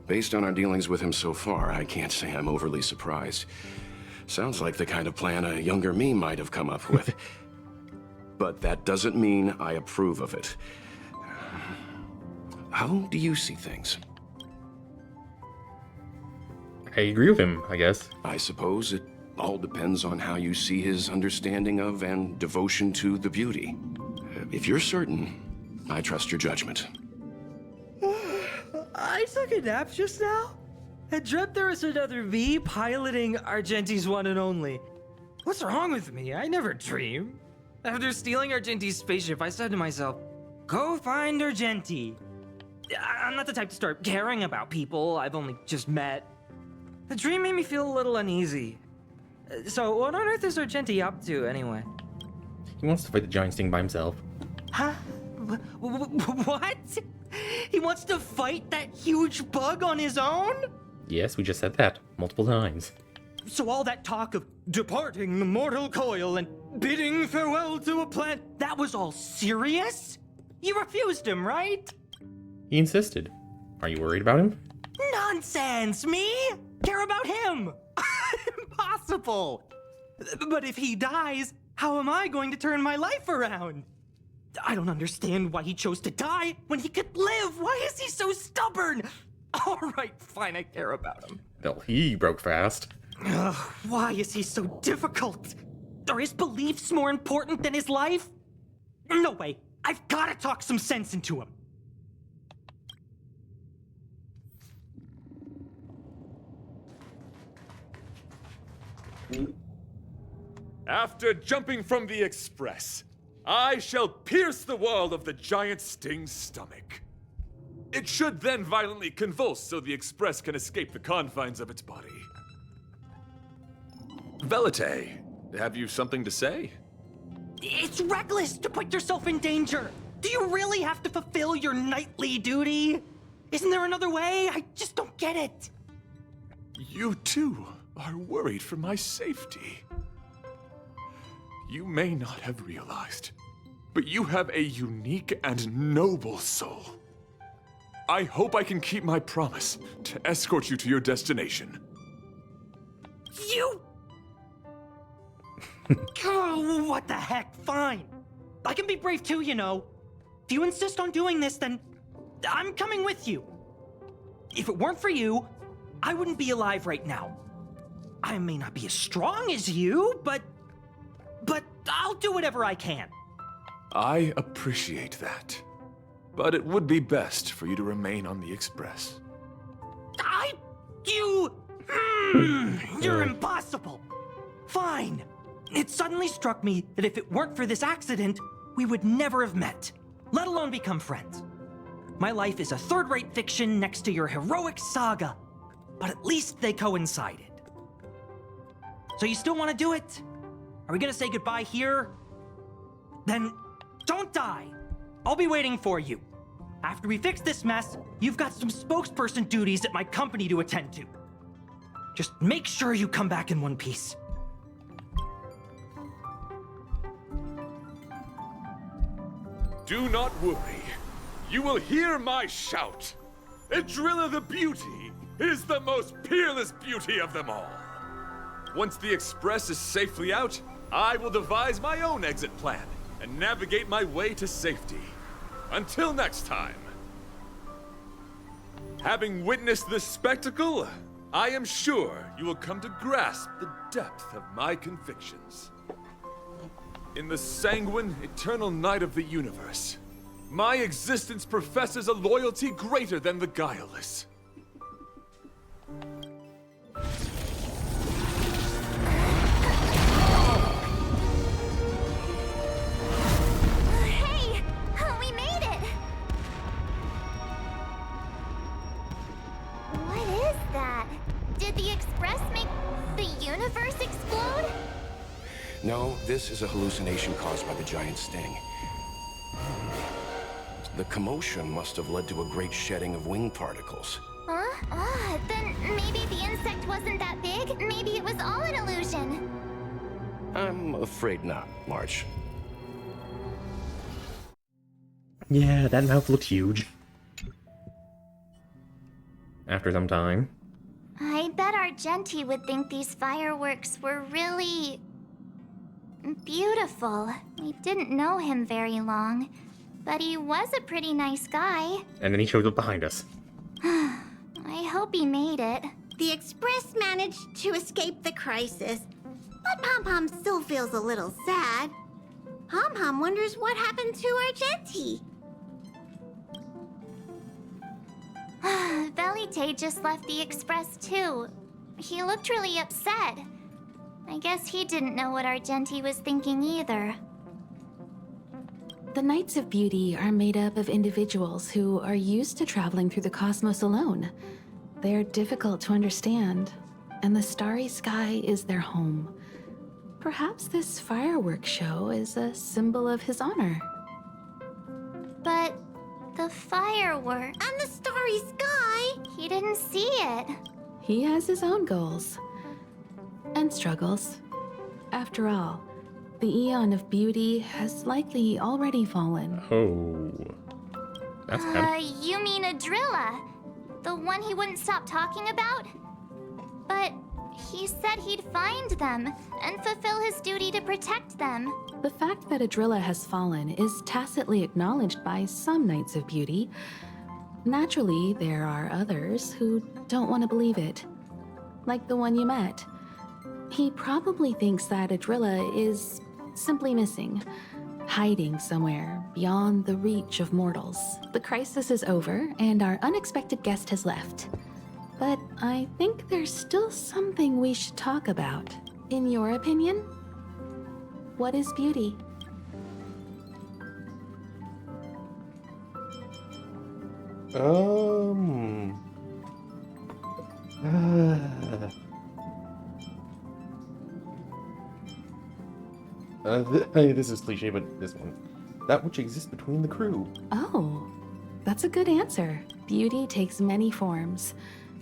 Speaker 5: Based on our dealings with him so far, I can't say I'm overly surprised. Sounds like the kind of plan a younger me might have come up with. But that doesn't mean I approve of it. How do you see things?
Speaker 12: I agree with him, I guess.
Speaker 5: I suppose it all depends on how you see his understanding of and devotion to the beauty. If you're certain, I trust your judgment.
Speaker 8: I took a nap just now and dreamt there was another me piloting Argenti's one and only. What's wrong with me? I never dream. After stealing Argenti's spaceship, I said to myself, go find Argenti. I'm not the type to start caring about people I've only just met. The dream made me feel a little uneasy. So what on earth is Argenti up to anyway?
Speaker 12: He wants to fight the giant sting by himself.
Speaker 8: Huh? What? He wants to fight that huge bug on his own?
Speaker 12: Yes, we just said that multiple times.
Speaker 8: So all that talk of departing the mortal coil and bidding farewell to a planet, that was all serious? You refused him, right?
Speaker 12: He insisted. Are you worried about him?
Speaker 8: Nonsense! Me? Care about him? Impossible! But if he dies, how am I going to turn my life around? I don't understand why he chose to die when he could live. Why is he so stubborn? All right, fine, I care about him.
Speaker 12: Well, he broke fast.
Speaker 8: Ugh, why is he so difficult? Are his beliefs more important than his life? No way. I've got to talk some sense into him.
Speaker 7: After jumping from the Express, I shall pierce the wall of the giant sting's stomach. It should then violently convulse so the Express can escape the confines of its body. Velite, have you something to say?
Speaker 8: It's reckless to put yourself in danger. Do you really have to fulfill your nightly duty? Isn't there another way? I just don't get it.
Speaker 7: You too are worried for my safety. You may not have realized, but you have a unique and noble soul. I hope I can keep my promise to escort you to your destination.
Speaker 8: You... Oh, what the heck? Fine. I can be brave too, you know. If you insist on doing this, then I'm coming with you. If it weren't for you, I wouldn't be alive right now. I may not be as strong as you, but I'll do whatever I can.
Speaker 7: I appreciate that. But it would be best for you to remain on the Express.
Speaker 8: You're impossible. Fine. It suddenly struck me that if it weren't for this accident, we would never have met, let alone become friends. My life is a third-rate fiction next to your heroic saga, but at least they coincided. So you still want to do it? Are we gonna say goodbye here? Then don't die. I'll be waiting for you. After we fix this mess, you've got some spokesperson duties at my company to attend to. Just make sure you come back in one piece.
Speaker 7: Do not worry. You will hear my shout. Adrilla the Beauty is the most peerless beauty of them all. Once the Express is safely out, I will devise my own exit plan and navigate my way to safety. Until next time. Having witnessed this spectacle, I am sure you will come to grasp the depth of my convictions. In the sanguine, eternal night of the universe, my existence professes a loyalty greater than the guileless.
Speaker 4: Hey! We made it! What is that? Did the Express make the universe explode?
Speaker 5: No, this is a hallucination caused by the giant sting. The commotion must have led to a great shedding of wing particles.
Speaker 4: Huh? Then maybe the insect wasn't that big? Maybe it was all an illusion?
Speaker 5: I'm afraid not, March.
Speaker 12: Yeah, that mouth looks huge. After some time.
Speaker 4: I bet Argenti would think these fireworks were really... beautiful. We didn't know him very long, but he was a pretty nice guy.
Speaker 12: And then he shows up behind us.
Speaker 4: I hope he made it.
Speaker 2: The Express managed to escape the crisis, but Pom Pom still feels a little sad. Pom Pom wonders what happened to Argenti.
Speaker 4: Velite just left the Express too. He looked really upset. I guess he didn't know what Argenti was thinking either.
Speaker 6: The Knights of Beauty are made up of individuals who are used to traveling through the cosmos alone. They're difficult to understand, and the starry sky is their home. Perhaps this fireworks show is a symbol of his honor.
Speaker 4: But the firework...
Speaker 2: And the starry sky!
Speaker 4: He didn't see it.
Speaker 6: He has his own goals. And struggles. After all, the Eon of Beauty has likely already fallen.
Speaker 12: Oh. That's bad.
Speaker 4: You mean Adrilla? The one he wouldn't stop talking about? But he said he'd find them and fulfill his duty to protect them.
Speaker 6: The fact that Adrilla has fallen is tacitly acknowledged by some Knights of Beauty. Naturally, there are others who don't want to believe it. Like the one you met. He probably thinks that Adrilla is simply missing, hiding somewhere beyond the reach of mortals. The crisis is over, and our unexpected guest has left. But I think there's still something we should talk about. In your opinion, what is beauty?
Speaker 12: This is cliche, but this one. That which exists between the crew.
Speaker 6: Oh, that's a good answer. Beauty takes many forms,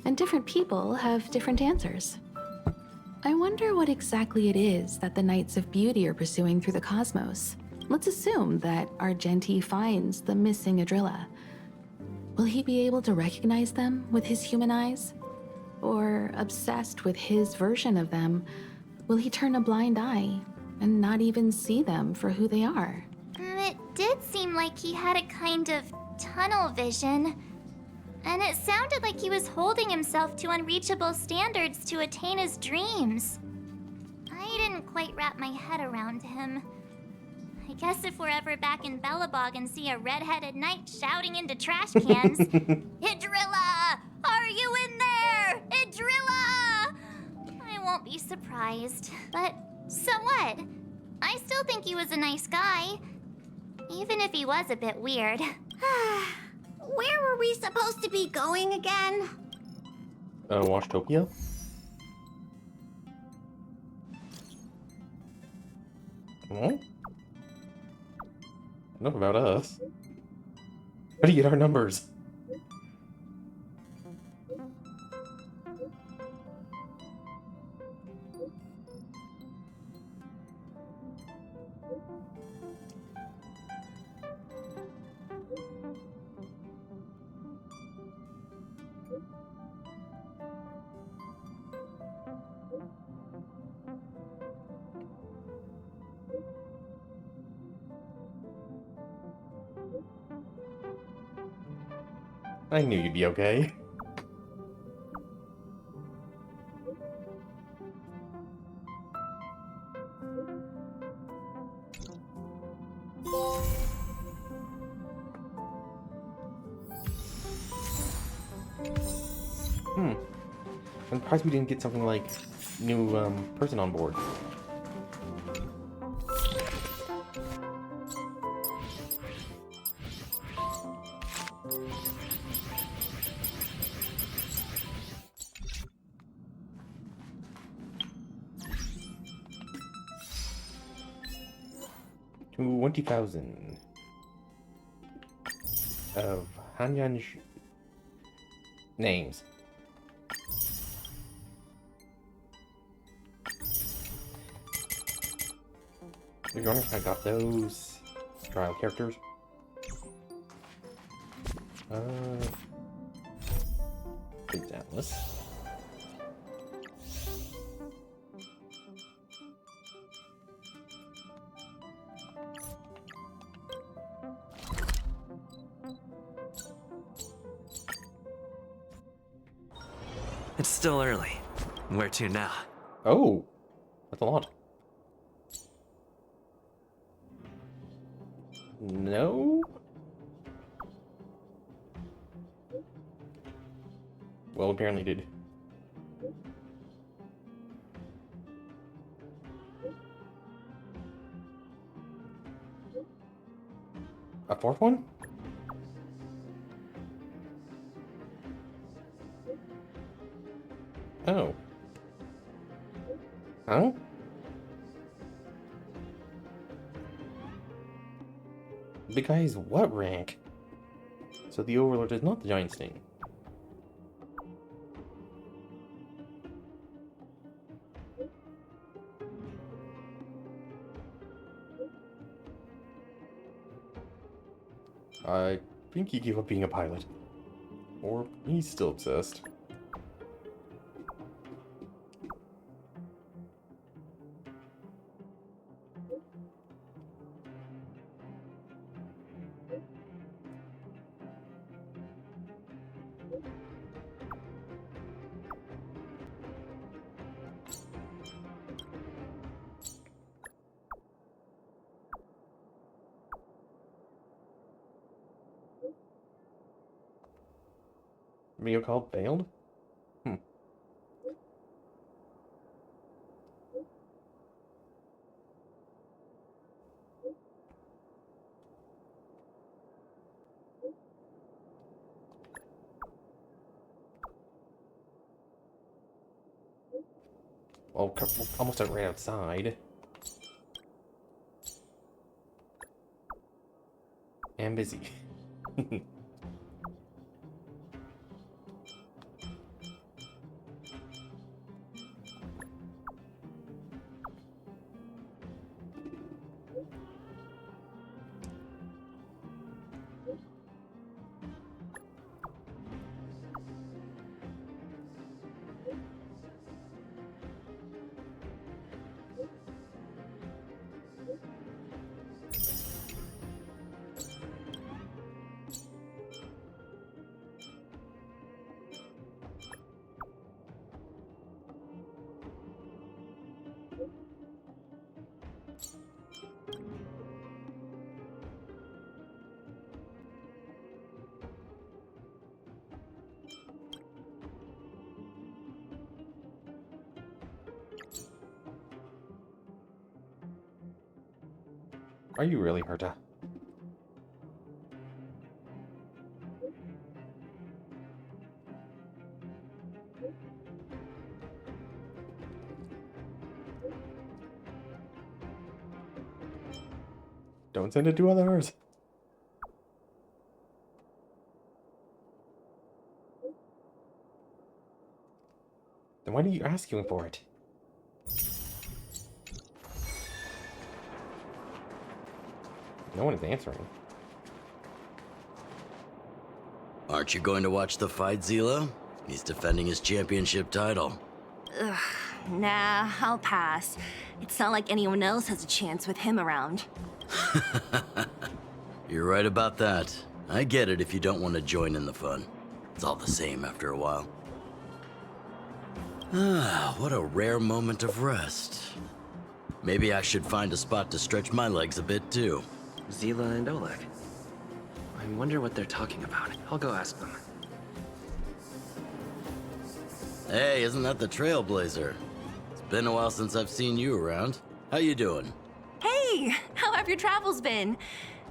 Speaker 6: and different people have different answers. I wonder what exactly it is that the Knights of Beauty are pursuing through the cosmos. Let's assume that Argenti finds the missing Adrilla. Will he be able to recognize them with his human eyes? Or, obsessed with his version of them, will he turn a blind eye and not even see them for who they are?
Speaker 4: It did seem like he had a kind of tunnel vision. And it sounded like he was holding himself to unreachable standards to attain his dreams. I didn't quite wrap my head around him. I guess if we're ever back in Belobog and see a red-headed knight shouting into trash cans, Idrilla! Are you in there? Idrilla! I won't be surprised. But so what? I still think he was a nice guy. Even if he was a bit weird.
Speaker 2: Where were we supposed to be going again?
Speaker 12: Washtopia? Well, enough about us. How do you get our numbers? I knew you'd be okay. I'm surprised we didn't get something like new person on board. $20,000. of Hanyan's names. If you're wondering if I got those trial characters, Big Atlas.
Speaker 11: It's still early. Where to now?
Speaker 12: Oh, that's a lot. No? Well, apparently did. A fourth one? Oh. Huh? The guy is what rank? So the Overlord is not the Giant Sting. I think he gave up being a pilot. Or he's still obsessed. Video call failed? Well, we're almost right outside. And busy. Are you really, Herta? Don't send it to others. Then why do you ask him for it? No one is answering.
Speaker 13: Aren't you going to watch the fight, Zila? He's defending his championship title.
Speaker 2: Ugh, nah, I'll pass. It's not like anyone else has a chance with him around.
Speaker 13: You're right about that. I get it if you don't want to join in the fun. It's all the same after a while. Ah, what a rare moment of rest. Maybe I should find a spot to stretch my legs a bit too.
Speaker 11: Zila and Oleg. I wonder what they're talking about. I'll go ask them.
Speaker 13: Hey, isn't that the Trailblazer? It's been a while since I've seen you around. How you doing?
Speaker 2: Hey, how have your travels been?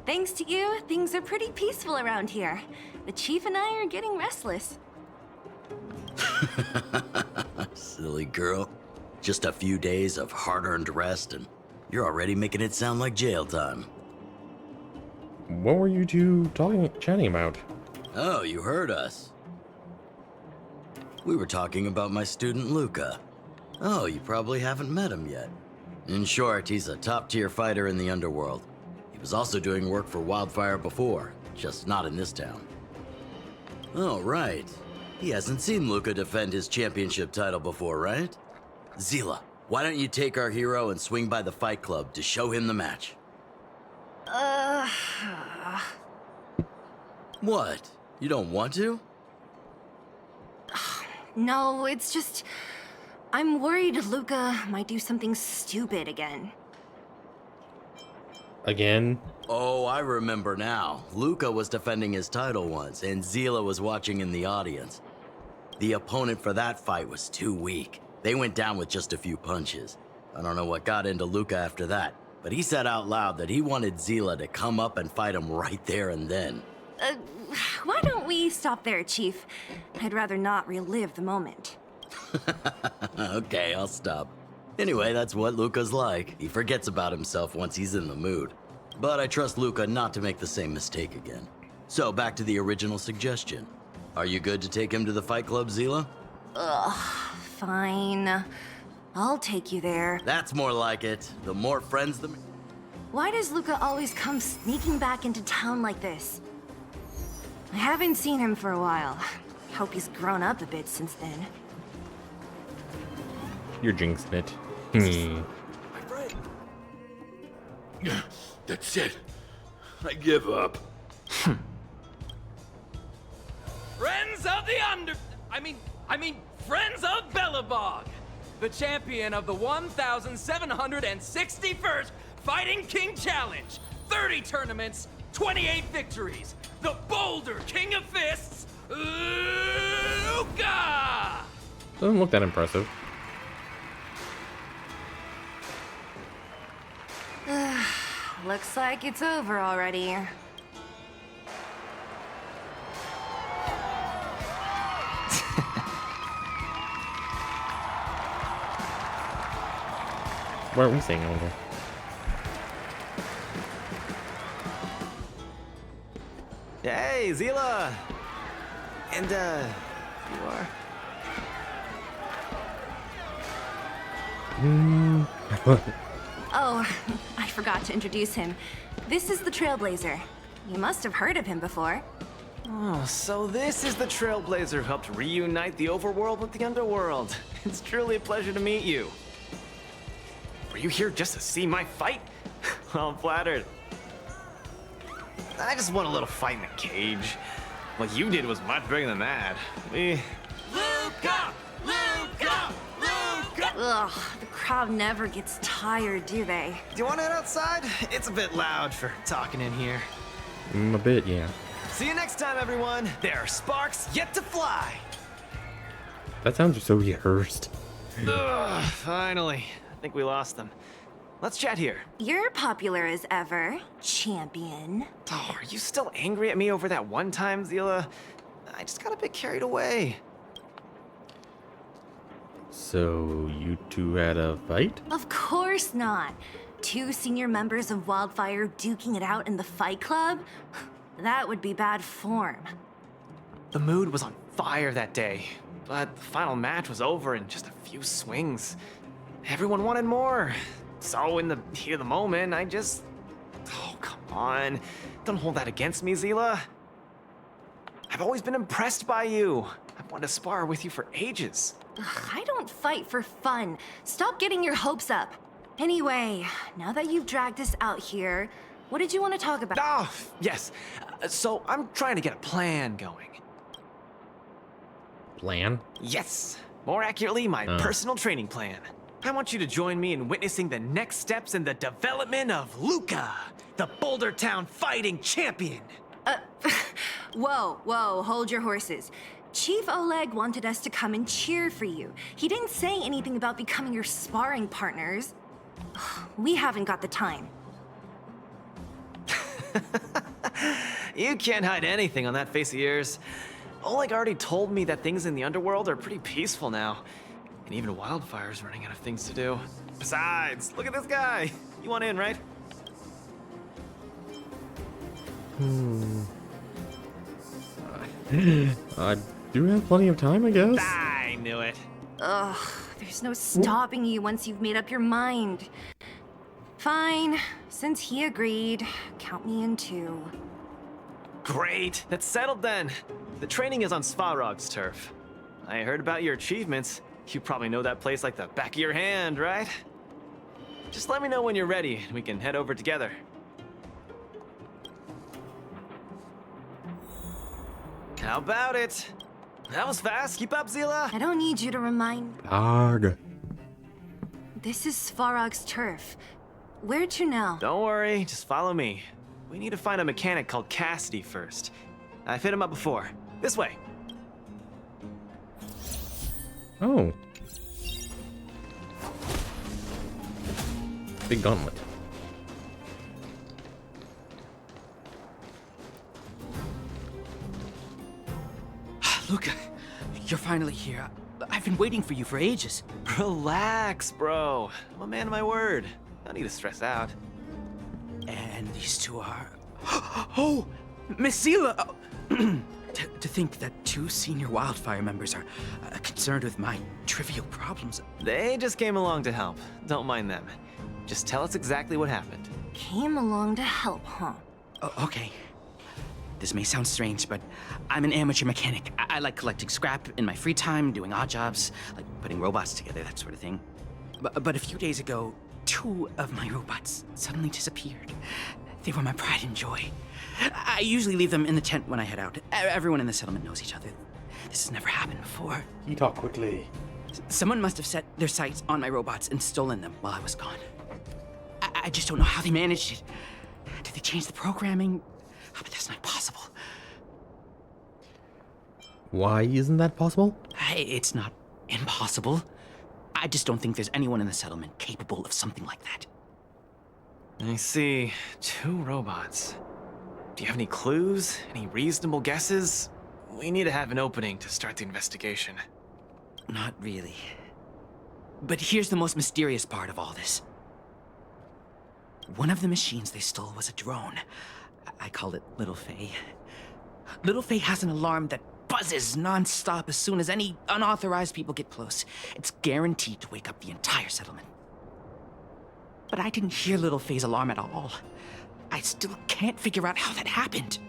Speaker 2: Thanks to you, things are pretty peaceful around here. The Chief and I are getting restless.
Speaker 13: Silly girl. Just a few days of hard-earned rest and you're already making it sound like jail time.
Speaker 12: What were you two chatting about?
Speaker 13: Oh, you heard us. We were talking about my student Luka. Oh, you probably haven't met him yet. In short, he's a top-tier fighter in the underworld. He was also doing work for Wildfire before, just not in this town. Oh, right. He hasn't seen Luka defend his championship title before, right? Zila, why don't you take our hero and swing by the fight club to show him the match? What? You don't want to?
Speaker 10: No, it's just... I'm worried Luka might do something stupid again.
Speaker 12: Again?
Speaker 13: Oh, I remember now. Luka was defending his title once, and Zila was watching in the audience. The opponent for that fight was too weak. They went down with just a few punches. I don't know what got into Luka after that, but he said out loud that he wanted Zila to come up and fight him right there and then.
Speaker 10: Why don't we stop there, Chief? I'd rather not relive the moment.
Speaker 13: Okay, I'll stop. Anyway, that's what Luka's like. He forgets about himself once he's in the mood. But I trust Luka not to make the same mistake again. So, back to the original suggestion. Are you good to take him to the fight club, Zila?
Speaker 10: Fine. I'll take you there.
Speaker 13: That's more like it. The more friends, the...
Speaker 10: Why does Luka always come sneaking back into town like this? I haven't seen him for a while. Hope he's grown up a bit since then.
Speaker 12: You're jinxing it.
Speaker 7: My friend. That's it. I give up.
Speaker 14: Friends of the Friends of Belobog, the champion of the 1,761st Fighting King Challenge. 30 tournaments, 28 victories. The Boulder King of Fists, Luka!
Speaker 12: Doesn't look that impressive.
Speaker 10: Looks like it's over already.
Speaker 12: What are we saying over?
Speaker 15: Hey, Zila! And, you are?
Speaker 10: Oh, I forgot to introduce him. This is the Trailblazer. You must have heard of him before.
Speaker 15: Oh, so this is the Trailblazer who helped reunite the overworld with the underworld. It's truly a pleasure to meet you. Were you here just to see my fight? Well, I'm flattered. I just want a little fight in a cage. What you did was much bigger than that.
Speaker 14: Luka! Luka! Luka!
Speaker 10: Ugh, the crowd never gets tired, do they?
Speaker 15: Do you want to head outside? It's a bit loud for talking in here.
Speaker 12: A bit, yeah.
Speaker 15: See you next time, everyone. There are sparks yet to fly.
Speaker 12: That sounds so rehearsed.
Speaker 15: Ugh, finally. I think we lost them. Let's chat here.
Speaker 10: You're popular as ever, champion.
Speaker 15: Oh, are you still angry at me over that one time, Zila? I just got a bit carried away.
Speaker 12: So, you two had a fight?
Speaker 10: Of course not. Two senior members of Wildfire duking it out in the fight club? That would be bad form.
Speaker 15: The mood was on fire that day, but the final match was over in just a few swings. Everyone wanted more. So in the heat of the moment, I just... Oh, come on. Don't hold that against me, Zila. I've always been impressed by you. I've wanted to spar with you for ages.
Speaker 10: Ugh, I don't fight for fun. Stop getting your hopes up. Anyway, now that you've dragged us out here, what did you want to talk about?
Speaker 15: Oh, yes. So I'm trying to get a plan going.
Speaker 12: Plan?
Speaker 15: Yes. More accurately, my personal training plan. I want you to join me in witnessing the next steps in the development of Luka, the Boulder Town fighting champion.
Speaker 10: Whoa, hold your horses. Chief Oleg wanted us to come and cheer for you. He didn't say anything about becoming your sparring partners. We haven't got the time.
Speaker 15: You can't hide anything on that face of yours. Oleg already told me that things in the underworld are pretty peaceful now. And even Wildfire's running out of things to do. Besides, look at this guy. You want in, right?
Speaker 12: I do have plenty of time, I guess.
Speaker 15: I knew it.
Speaker 10: Ugh, there's no stopping you once you've made up your mind. Fine, since he agreed, count me in too.
Speaker 15: Great, that's settled then. The training is on Svarog's turf. I heard about your achievements. You probably know that place like the back of your hand, right? Just let me know when you're ready and we can head over together. How about it? That was fast. Keep up, Zila.
Speaker 10: I don't need you to remind.
Speaker 12: Arg.
Speaker 10: This is Svarog's turf. Where to now?
Speaker 15: Don't worry, just follow me. We need to find a mechanic called Cassidy first. I've hit him up before. This way.
Speaker 12: Oh. Big gauntlet.
Speaker 16: Luka, you're finally here. I've been waiting for you for ages.
Speaker 15: Relax, bro. I'm a man of my word. No need to stress out.
Speaker 16: And these two are... Oh! Miss Zila! To think that two senior wildfire members are concerned with my trivial problems.
Speaker 15: They just came along to help. Don't mind them. Just tell us exactly what happened.
Speaker 10: Came along to help, huh?
Speaker 16: Okay. This may sound strange, but I'm an amateur mechanic. I like collecting scrap in my free time, doing odd jobs, like putting robots together, that sort of thing. But a few days ago, two of my robots suddenly disappeared. They were my pride and joy. I usually leave them in the tent when I head out. Everyone in the settlement knows each other. This has never happened before.
Speaker 12: You talk quickly.
Speaker 16: Someone must have set their sights on my robots and stolen them while I was gone. I just don't know how they managed it. Did they change the programming? Oh, but that's not possible.
Speaker 12: Why isn't that possible?
Speaker 16: It's not impossible. I just don't think there's anyone in the settlement capable of something like that.
Speaker 15: I see. Two robots. Do you have any clues? Any reasonable guesses? We need to have an opening to start the investigation.
Speaker 16: Not really. But here's the most mysterious part of all this. One of the machines they stole was a drone. I call it Little Faye. Little Faye has an alarm that buzzes non-stop as soon as any unauthorized people get close. It's guaranteed to wake up the entire settlement. But I didn't hear Little Faye's alarm at all. I still can't figure out how that happened.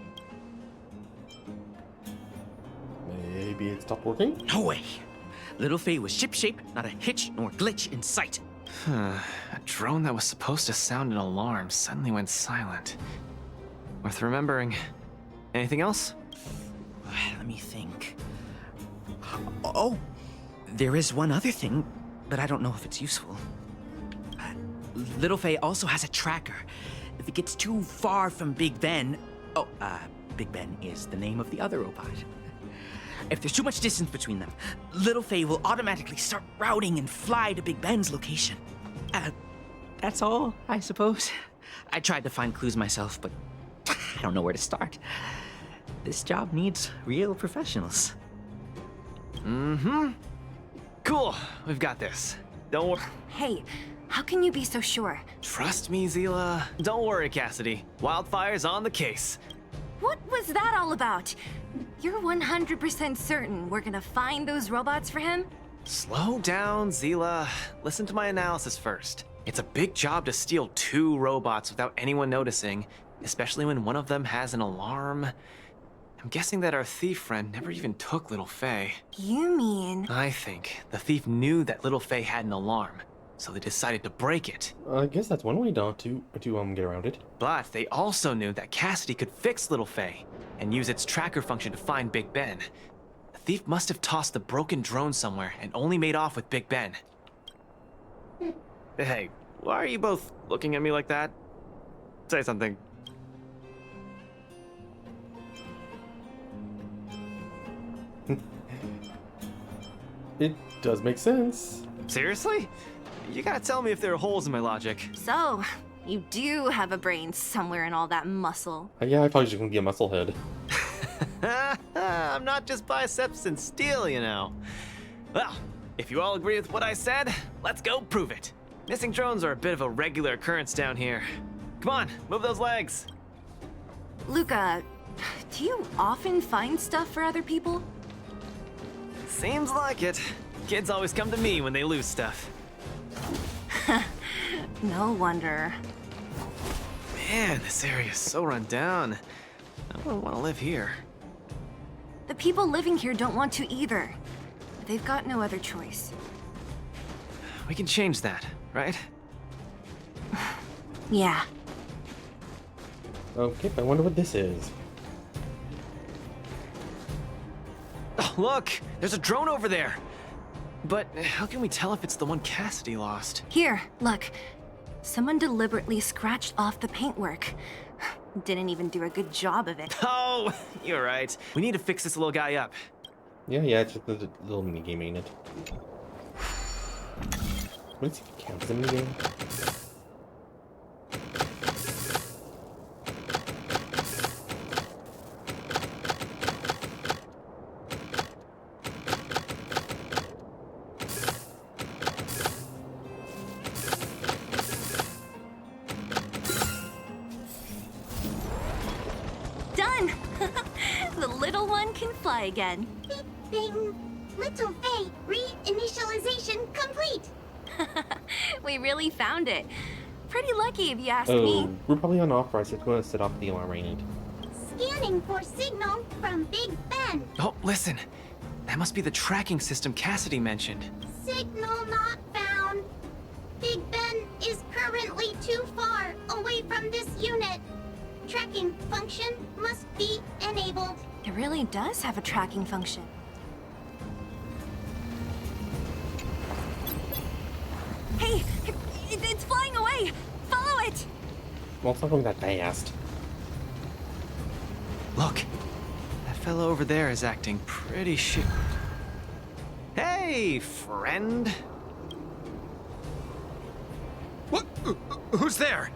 Speaker 12: Maybe it stopped working?
Speaker 16: No way. Little Faye was ship-shape, not a hitch nor glitch in sight.
Speaker 15: A drone that was supposed to sound an alarm suddenly went silent. Worth remembering. Anything else?
Speaker 16: Let me think. Oh, there is one other thing, but I don't know if it's useful. Little Faye also has a tracker. If it gets too far from Big Ben... Oh, Big Ben is the name of the other robot. If there's too much distance between them, Little Faye will automatically start routing and fly to Big Ben's location. That's all, I suppose. I tried to find clues myself, but I don't know where to start. This job needs real professionals.
Speaker 15: Mm-hmm. Cool, we've got this. Don't worry.
Speaker 10: Hey, how can you be so sure?
Speaker 15: Trust me, Zila. Don't worry, Cassidy. Wildfire's on the case.
Speaker 10: What was that all about? You're 100% certain we're gonna find those robots for him?
Speaker 15: Slow down, Zila. Listen to my analysis first. It's a big job to steal two robots without anyone noticing, especially when one of them has an alarm. I'm guessing that our thief friend never even took Little Faye.
Speaker 10: You mean...
Speaker 15: I think the thief knew that Little Faye had an alarm, so they decided to break it.
Speaker 12: I guess that's one way not to get around it.
Speaker 15: But they also knew that Cassidy could fix Little Faye and use its tracker function to find Big Ben. The thief must have tossed the broken drone somewhere and only made off with Big Ben. Hey, why are you both looking at me like that? Say something.
Speaker 12: It does make sense.
Speaker 15: Seriously? You gotta tell me if there are holes in my logic.
Speaker 10: So, you do have a brain somewhere in all that muscle.
Speaker 12: Yeah, I probably just gonna be a musclehead.
Speaker 15: I'm not just biceps and steel, you know. Well, if you all agree with what I said, let's go prove it. Missing drones are a bit of a regular occurrence down here. Come on, move those legs.
Speaker 10: Luka, do you often find stuff for other people?
Speaker 15: Seems like it. Kids always come to me when they lose stuff.
Speaker 10: No wonder.
Speaker 15: Man, this area is so run down. I wouldn't want to live here.
Speaker 10: The people living here don't want to either. They've got no other choice.
Speaker 15: We can change that, right?
Speaker 10: Yeah.
Speaker 12: Okay, I wonder what this is.
Speaker 15: Oh, look! There's a drone over there! But how can we tell if it's the one Cassidy lost?
Speaker 10: Here, look. Someone deliberately scratched off the paintwork. Didn't even do a good job of it.
Speaker 15: Oh, you're right. We need to fix this little guy up.
Speaker 12: Yeah, it's just a little mini game, ain't it? What does it count as a mini game?
Speaker 10: Done! The little one can fly again.
Speaker 2: Bing! Little Faye, re-initialization complete!
Speaker 10: We really found it. Pretty lucky if you ask
Speaker 12: Oh,
Speaker 10: me.
Speaker 12: we're probably unauthorized. It's going to set off the alarm, ain't it?
Speaker 2: Scanning for signal from Big Ben.
Speaker 15: Oh, listen. That must be the tracking system Cassidy mentioned.
Speaker 2: Signal not found. Big Ben is currently too far away from this unit. Tracking function must be enabled.
Speaker 10: It really does have a tracking function. Hey! It's flying away! Follow it!
Speaker 12: Well, it's not going that fast.
Speaker 15: Look. That fellow over there is acting pretty shit. Hey, friend!
Speaker 14: What? Who's there?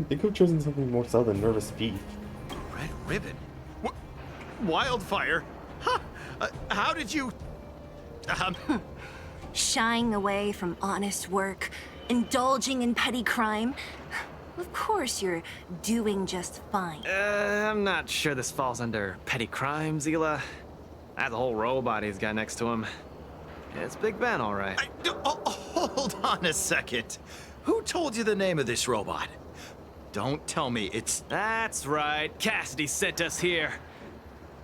Speaker 12: They could have chosen something more subtle than nervous beef.
Speaker 14: Red ribbon? What? Wildfire? Huh? How did you...
Speaker 10: Shying away from honest work, indulging in petty crime. Of course you're doing just fine.
Speaker 15: I'm not sure this falls under petty crime, Zila. That whole robot he's got next to him. It's Big Ben, all right.
Speaker 14: Hold on a second. Who told you the name of this robot? Don't tell me it's...
Speaker 15: That's right. Cassidy sent us here.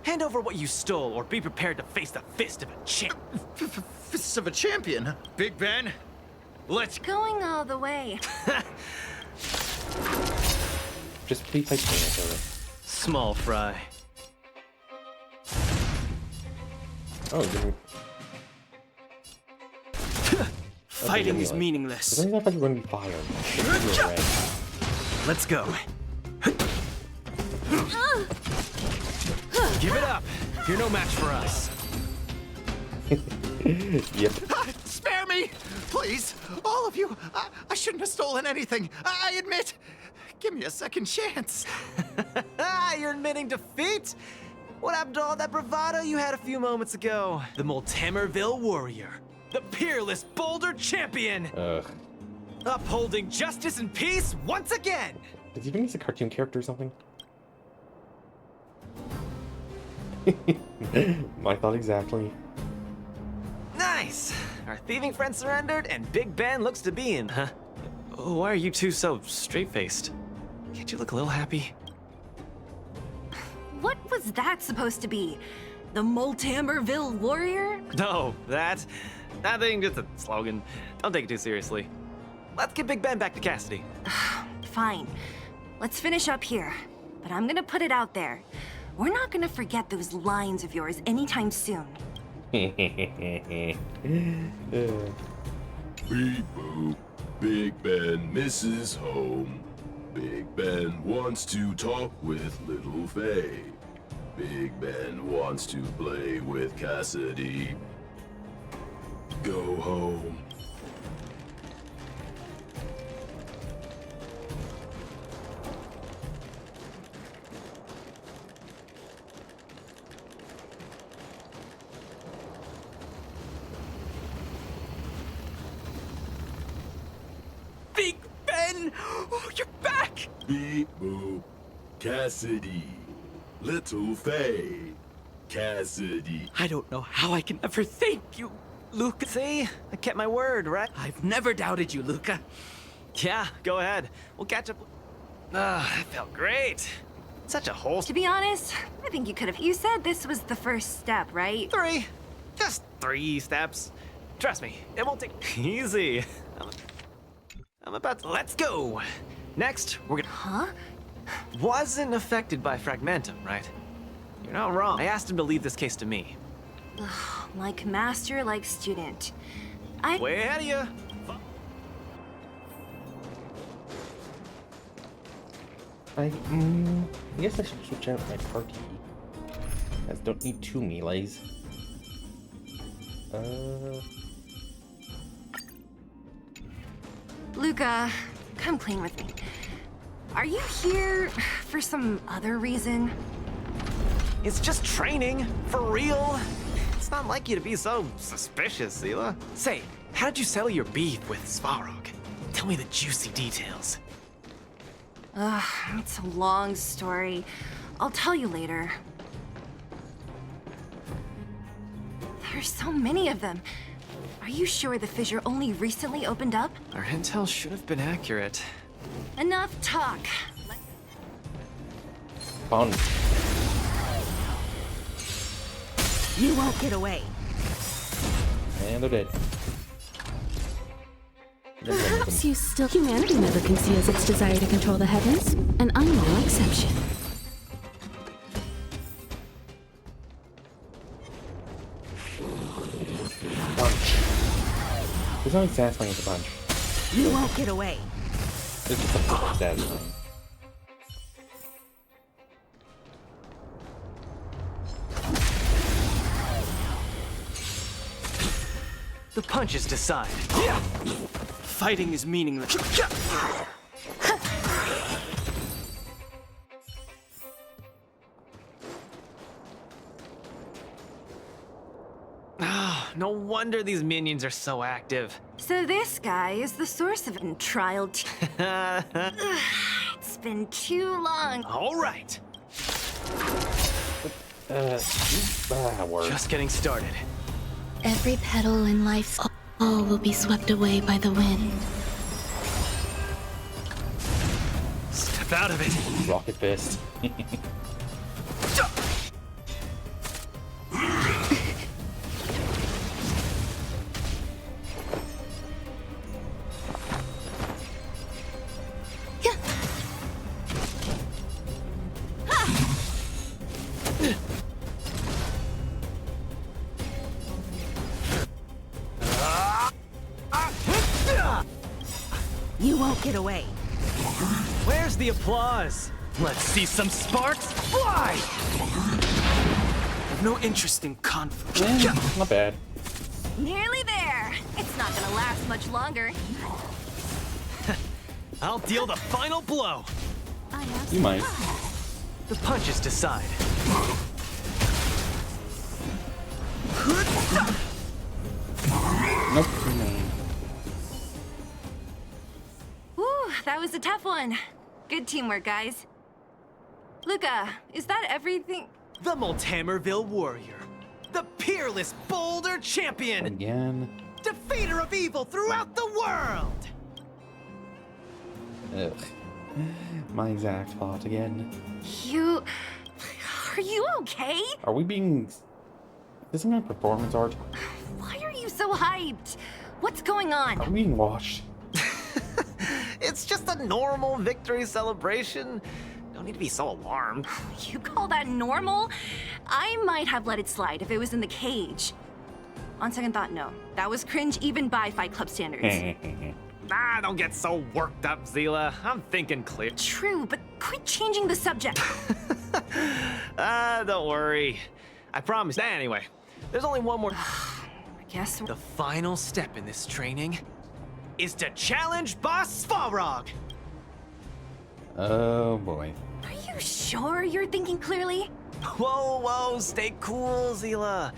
Speaker 15: Hand over what you stole, or be prepared to face the fist of a champ.
Speaker 14: Fists of a champion? Big Ben? Let's...
Speaker 10: Going all the way.
Speaker 12: Just please type it.
Speaker 15: Small fry.
Speaker 12: Oh, didn't...
Speaker 15: Fighting is meaningless.
Speaker 12: I thought you were going to be fired.
Speaker 15: Let's go. Give it up. You're no match for us.
Speaker 12: Yep.
Speaker 14: Spare me! Please! All of you! I shouldn't have stolen anything. I admit. Give me a second chance.
Speaker 15: You're admitting defeat? What happened to all that bravado you had a few moments ago? The Multamerville warrior. The peerless Boulder champion!
Speaker 12: Ugh.
Speaker 15: Upholding justice and peace once again!
Speaker 12: Does he think he's a cartoon character or something? My thought exactly.
Speaker 15: Nice! Our thieving friend surrendered, and Big Ben looks to be in, huh? Why are you two so straight-faced? Can't you look a little happy?
Speaker 10: What was that supposed to be? The Multamerville warrior?
Speaker 15: No, that thing just a slogan. Don't take it too seriously. Let's get Big Ben back to Cassidy.
Speaker 10: Fine. Let's finish up here. But I'm gonna put it out there. We're not gonna forget those lines of yours anytime soon.
Speaker 5: Beep boop. Big Ben misses home. Big Ben wants to talk with Little Faye. Big Ben wants to play with Cassidy. Go home.
Speaker 14: Big Ben! Oh, you're back!
Speaker 5: Beep boop.
Speaker 17: Cassidy. Little Faye. Cassidy.
Speaker 16: I don't know how I can ever thank you, Luka.
Speaker 15: See? I kept my word, right?
Speaker 16: I've never doubted you, Luka.
Speaker 15: Yeah, go ahead. We'll catch up. Ah, that felt great. Such a wholesome.
Speaker 10: To be honest, I think you could have. You said this was the first step, right?
Speaker 15: 3. Just 3 steps. Trust me, it won't take. Easy. I'm about to. Let's go. Next, we're gonna.
Speaker 10: Huh?
Speaker 15: Wasn't affected by Fragmentum, right? You're not wrong. I asked him to leave this case to me.
Speaker 10: Ugh, like master, like student.
Speaker 15: Way ahead of you.
Speaker 12: I guess I should switch out my party. I don't need 2 melees.
Speaker 10: Luka, come clean with me. Are you here for some other reason?
Speaker 15: It's just training, for real. It's not like you to be so suspicious, Zila. Say, how did you settle your beef with Svarog? Tell me the juicy details.
Speaker 10: Ugh, it's a long story. I'll tell you later. There's so many of them. Are you sure the fissure only recently opened up?
Speaker 15: Our intel should have been accurate.
Speaker 10: Enough talk.
Speaker 12: Fun.
Speaker 9: You won't get away.
Speaker 12: And they're dead.
Speaker 6: Perhaps you still. Humanity never conceals its desire to control the heavens, and I'm no exception.
Speaker 12: Punch. There's nothing satisfying with a punch.
Speaker 9: You won't get away.
Speaker 12: This is something satisfying.
Speaker 15: The punches decide. Fighting is meaningless. No wonder these minions are so active.
Speaker 10: So this guy is the source of it. Trial. It's been too long.
Speaker 15: All right.
Speaker 12: Just
Speaker 15: getting started.
Speaker 6: Every petal in life's all will be swept away by the wind.
Speaker 15: Step out of it.
Speaker 12: Rocket fist.
Speaker 9: You won't get away.
Speaker 15: Where's the applause? Let's see some sparks fly! I've no interest in conflict.
Speaker 12: Not bad.
Speaker 10: Nearly there. It's not gonna last much longer.
Speaker 15: I'll deal the final blow.
Speaker 12: You might.
Speaker 15: The punches decide.
Speaker 12: Nope.
Speaker 10: Whew, that was a tough one. Good teamwork, guys. Luka, is that everything?
Speaker 15: The Multamerville Warrior. The peerless Boulder Champion.
Speaker 12: Again.
Speaker 15: Defeater of evil throughout the world.
Speaker 12: Ugh. My exact spot again.
Speaker 10: Are you okay?
Speaker 12: Are we being... Isn't that performance art?
Speaker 10: Why are you so hyped? What's going on?
Speaker 12: Are we being watched?
Speaker 15: It's just a normal victory celebration. Don't need to be so alarmed.
Speaker 10: You call that normal? I might have let it slide if it was in the cage. On second thought, no. That was cringe even by Fight Club standards.
Speaker 15: Don't get so worked up, Zila. I'm thinking clear.
Speaker 10: True, but quit changing the subject.
Speaker 15: Don't worry. I promise. Anyway, there's only one more.
Speaker 10: I guess
Speaker 15: the final step in this training is to challenge Boss Svarog.
Speaker 12: Oh boy.
Speaker 10: Are you sure you're thinking clearly?
Speaker 15: Whoa, stay cool, Zila.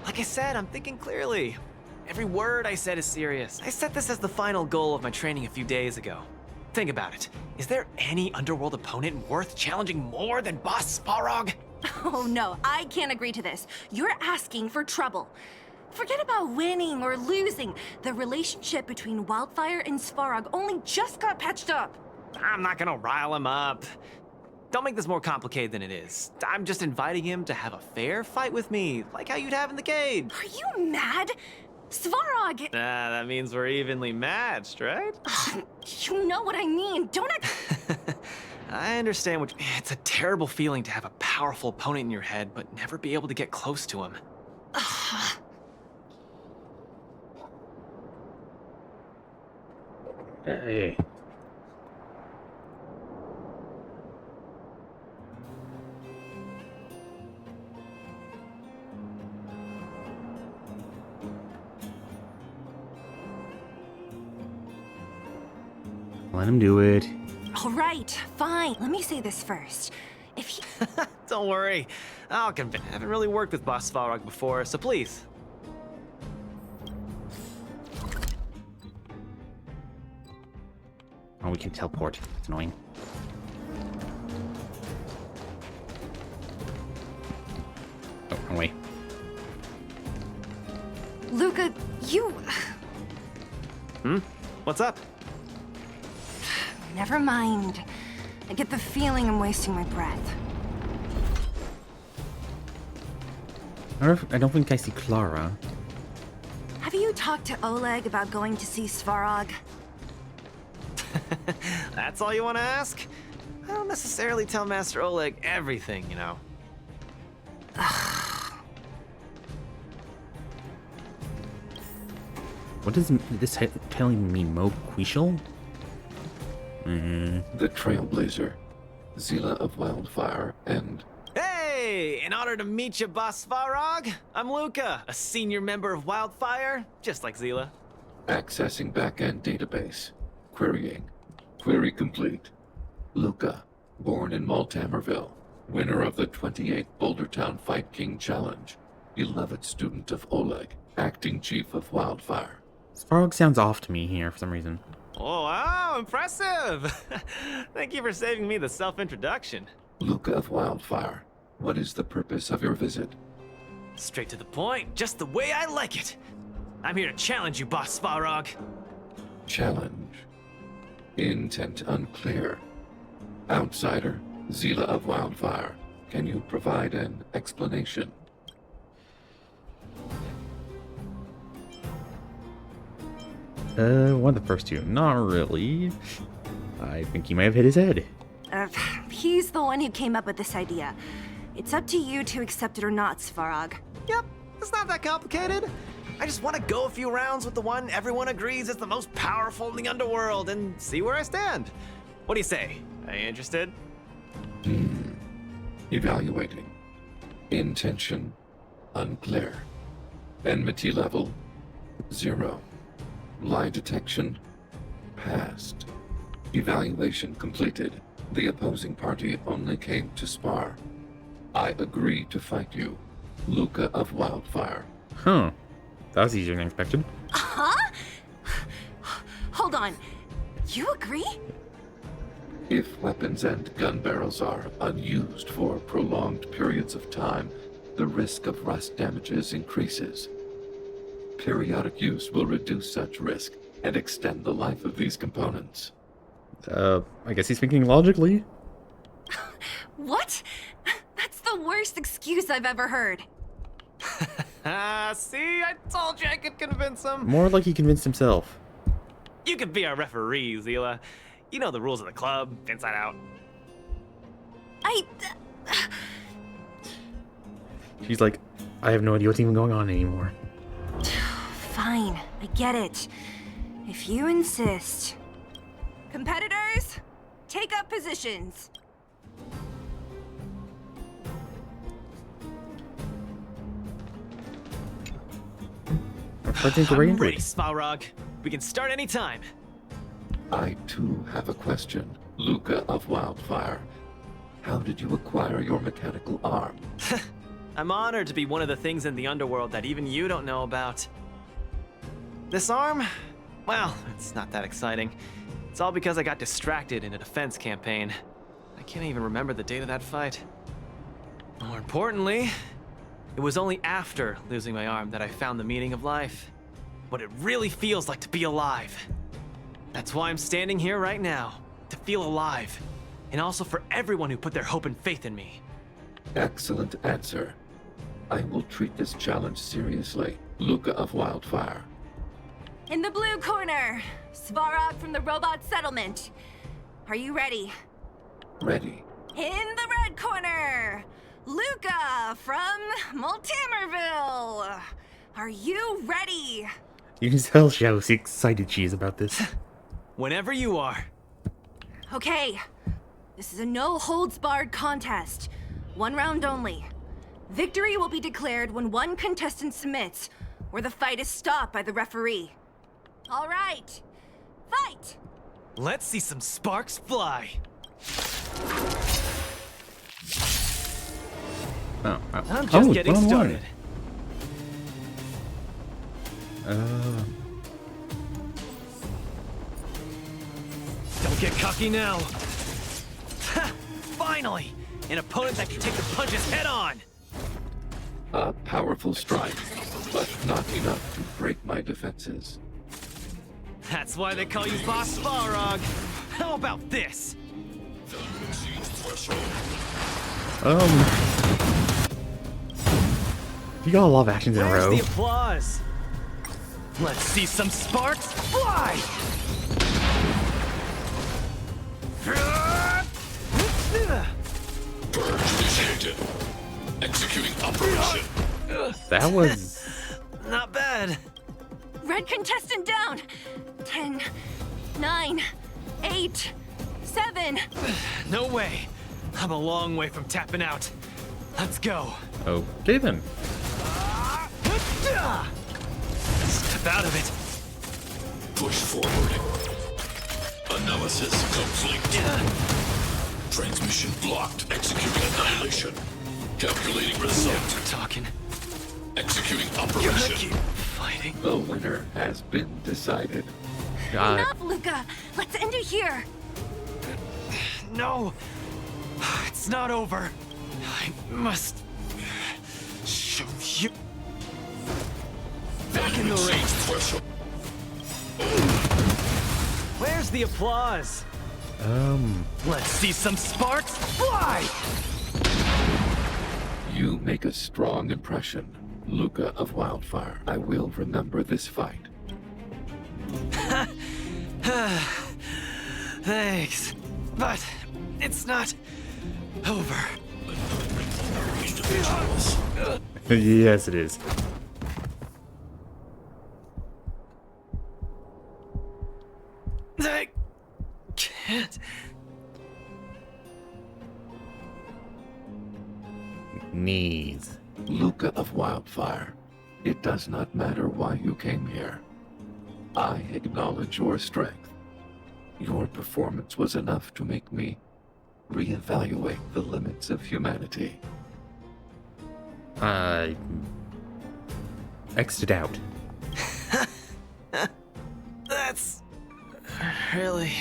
Speaker 15: Like I said, I'm thinking clearly. Every word I said is serious. I set this as the final goal of my training a few days ago. Think about it. Is there any underworld opponent worth challenging more than Boss Svarog?
Speaker 10: Oh no, I can't agree to this. You're asking for trouble. Forget about winning or losing. The relationship between Wildfire and Svarog only just got patched up.
Speaker 15: I'm not gonna rile him up. Don't make this more complicated than it is. I'm just inviting him to have a fair fight with me, like how you'd have in the cage.
Speaker 10: Are you mad? Svarog!
Speaker 15: That means we're evenly matched, right?
Speaker 10: You know what I mean. Don't act...
Speaker 15: I understand what... It's a terrible feeling to have a powerful opponent in your head, but never be able to get close to him.
Speaker 12: Hey.
Speaker 1: Let him do it.
Speaker 10: All right, fine. Let me say this first. If he...
Speaker 15: Don't worry. I'll convince... I haven't really worked with Boss Svarog before, so please.
Speaker 1: Oh, we can teleport. It's annoying. Oh, wrong way.
Speaker 10: Luka, you...
Speaker 15: What's up?
Speaker 10: Never mind. I get the feeling I'm wasting my breath.
Speaker 1: I don't think I see Clara.
Speaker 10: Have you talked to Oleg about going to see Svarog?
Speaker 15: That's all you want to ask? I don't necessarily tell Master Oleg everything, you know.
Speaker 1: What does this telling me, Mo Quishal?
Speaker 17: The Trailblazer, Zila of Wildfire, and...
Speaker 15: Hey! In honor to meet you, Boss Svarog, I'm Luka, a senior member of Wildfire, just like Zila.
Speaker 17: Accessing backend database. Querying. Query complete. Luka, born in Maltamerville, winner of the 28th Bouldertown Fight King Challenge, beloved student of Oleg, acting chief of Wildfire.
Speaker 1: Svarog sounds off to me here for some reason.
Speaker 15: Oh, wow, impressive! Thank you for saving me the self-introduction.
Speaker 17: Luka of Wildfire, what is the purpose of your visit?
Speaker 15: Straight to the point, just the way I like it. I'm here to challenge you, Boss Svarog.
Speaker 17: Challenge. Intent unclear. Outsider, Zila of Wildfire, can you provide an explanation?
Speaker 1: One of the first two. Not really. I think he might have hit his head.
Speaker 10: He's the one who came up with this idea. It's up to you to accept it or not, Svarog.
Speaker 15: Yep, it's not that complicated. I just want to go a few rounds with the one everyone agrees is the most powerful in the underworld and see where I stand. What do you say? Are you interested?
Speaker 17: Evaluating. Intention unclear. Enmity level 0. Lie detection passed. Evaluation completed. The opposing party only came to spar. I agree to fight you. Luka of Wildfire.
Speaker 1: Huh. That was easier than expected.
Speaker 10: Huh? Hold on. You agree?
Speaker 17: If weapons and gun barrels are unused for prolonged periods of time, the risk of rust damages increases. Periodic use will reduce such risk and extend the life of these components.
Speaker 1: I guess he's thinking logically.
Speaker 10: What? That's the worst excuse I've ever heard.
Speaker 15: See, I told you I could convince him.
Speaker 1: More like he convinced himself.
Speaker 15: You could be our referee, Zila. You know the rules of the club, inside out.
Speaker 1: She's like, I have no idea what's even going on anymore.
Speaker 10: Fine, I get it. If you insist. Competitors, take up positions.
Speaker 15: I'm ready, Svarog. We can start anytime.
Speaker 17: I too have a question. Luka of Wildfire. How did you acquire your mechanical arm?
Speaker 15: I'm honored to be one of the things in the underworld that even you don't know about. This arm? Well, it's not that exciting. It's all because I got distracted in a defense campaign. I can't even remember the date of that fight. More importantly, it was only after losing my arm that I found the meaning of life. What it really feels like to be alive. That's why I'm standing here right now, to feel alive. And also for everyone who put their hope and faith in me.
Speaker 17: Excellent answer. I will treat this challenge seriously. Luka of Wildfire.
Speaker 10: In the blue corner, Svarog from the robot settlement. Are you ready?
Speaker 17: Ready.
Speaker 10: In the red corner, Luka from Multimerville. Are you ready?
Speaker 12: You can tell how excited she is about this.
Speaker 15: Whenever you are.
Speaker 10: Okay, this is a no-holds-barred contest. 1 round only. Victory will be declared when one contestant submits, or the fight is stopped by the referee. All right, fight!
Speaker 15: Let's see some sparks fly. I'm just getting started. Don't get cocky now. Ha! Finally! An opponent that can take the punches head on!
Speaker 17: A powerful strike, but not enough to break my defenses.
Speaker 15: That's why they call you Boss Svarog. How about this?
Speaker 12: You got a lot of actions in a row.
Speaker 15: Where's the applause? Let's see some sparks fly!
Speaker 17: Purge initiated. Executing operation.
Speaker 12: That was...
Speaker 15: Not bad.
Speaker 10: Red contestant down. 10, 9, 8, 7.
Speaker 15: No way. I'm a long way from tapping out. Let's go.
Speaker 12: Okay then.
Speaker 15: Step out of it.
Speaker 17: Push forward. Analysis complete. Transmission blocked. Executing annihilation. Calculating result.
Speaker 15: We're talking.
Speaker 17: Executing operation.
Speaker 15: Keep fighting.
Speaker 17: The winner has been decided.
Speaker 10: Enough, Luka. Let's end it here.
Speaker 15: No. It's not over. I must show you. Back in the ring. Where's the applause? Let's see some sparks fly!
Speaker 17: You make a strong impression, Luka of Wildfire. I will remember this fight.
Speaker 15: Thanks. But it's not over.
Speaker 12: Yes, it is.
Speaker 15: I can't.
Speaker 12: Knees.
Speaker 17: Luka of Wildfire, it does not matter why you came here. I acknowledge your strength. Your performance was enough to make me reevaluate the limits of humanity.
Speaker 12: X'd out.
Speaker 15: That's really...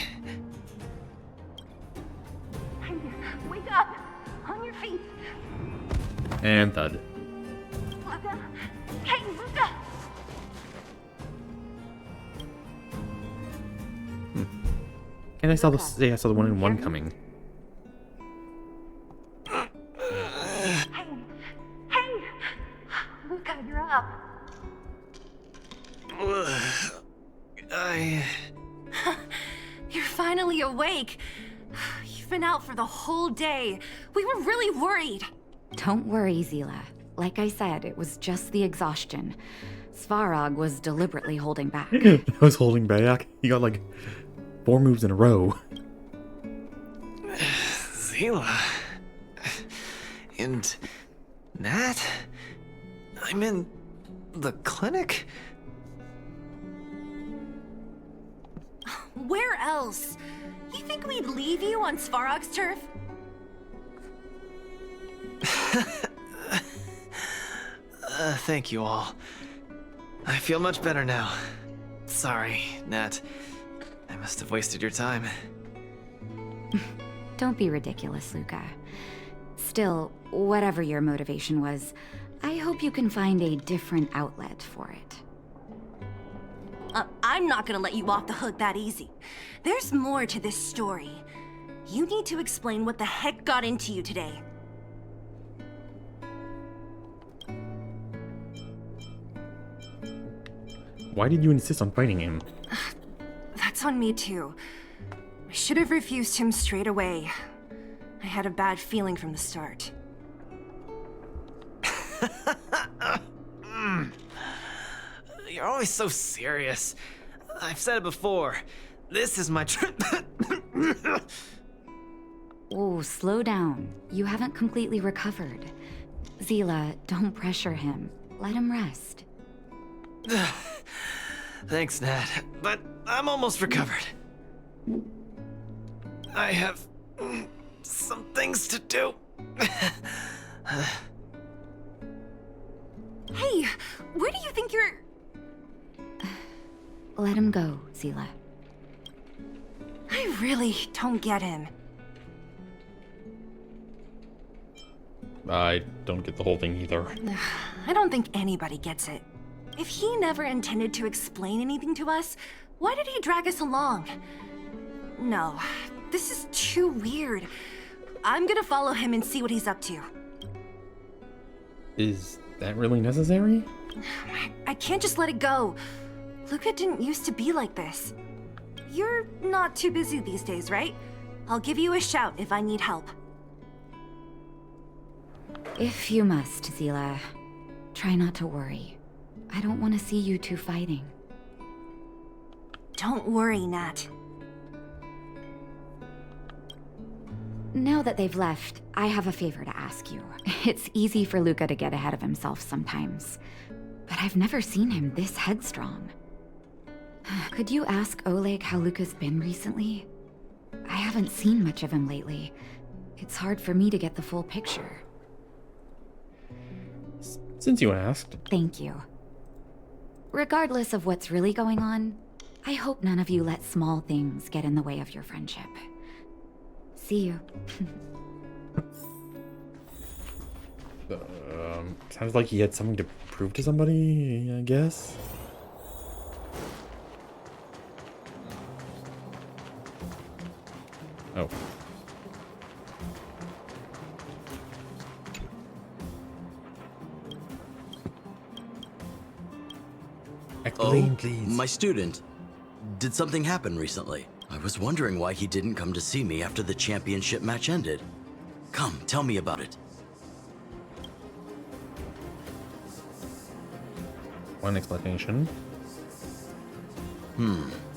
Speaker 10: Wake up! On your feet!
Speaker 12: And thud.
Speaker 10: Luka! Hey, Luka!
Speaker 12: And I saw the I saw the 1-in-1 coming.
Speaker 10: Hey! Luka, you're up. You're finally awake. You've been out for the whole day. We were really worried.
Speaker 18: Don't worry, Zila. Like I said, it was just the exhaustion. Svarog was deliberately holding back.
Speaker 12: I was holding back. He got like 4 moves in a row.
Speaker 15: Zila. And Nat? I'm in the clinic?
Speaker 10: Where else? You think we'd leave you on Svarog's turf?
Speaker 15: Thank you all. I feel much better now. Sorry, Nat. I'm Must have wasted your time.
Speaker 18: Don't be ridiculous, Luka. Still, whatever your motivation was, I hope you can find a different outlet for it.
Speaker 10: I'm not gonna let you off the hook that easy. There's more to this story. You need to explain what the heck got into you today.
Speaker 12: Why did you insist on fighting him?
Speaker 10: That's on me too. I should have refused him straight away. I had a bad feeling from the start.
Speaker 15: You're always so serious. I've said it before. This is my
Speaker 18: Oh, slow down. You haven't completely recovered. Zila, don't pressure him. Let him rest.
Speaker 15: Thanks, Nat, but I'm almost recovered. I have some things to do.
Speaker 10: Hey, where do you think you're...
Speaker 18: Let him go, Zila.
Speaker 10: I really don't get him.
Speaker 12: I don't get the whole thing either.
Speaker 10: I don't think anybody gets it. If he never intended to explain anything to us, why did he drag us along? No, this is too weird. I'm gonna follow him and see what he's up to.
Speaker 12: Is that really necessary?
Speaker 10: I can't just let it go. Luka didn't used to be like this. You're not too busy these days, right? I'll give you a shout if I need help.
Speaker 18: If you must, Zila, try not to worry. I don't want to see you two fighting.
Speaker 10: Don't worry, Nat.
Speaker 18: Now that they've left, I have a favor to ask you. It's easy for Luka to get ahead of himself sometimes, but I've never seen him this headstrong. Could you ask Oleg how Luka's been recently? I haven't seen much of him lately. It's hard for me to get the full picture.
Speaker 12: Since you asked.
Speaker 18: Thank you. Regardless of what's really going on, I hope none of you let small things get in the way of your friendship. See you.
Speaker 12: Sounds like he had something to prove to somebody, I guess. Oh.
Speaker 13: Oh, my student. Did something happen recently? I was wondering why he didn't come to see me after the championship match ended. Come, tell me about it.
Speaker 12: One explanation.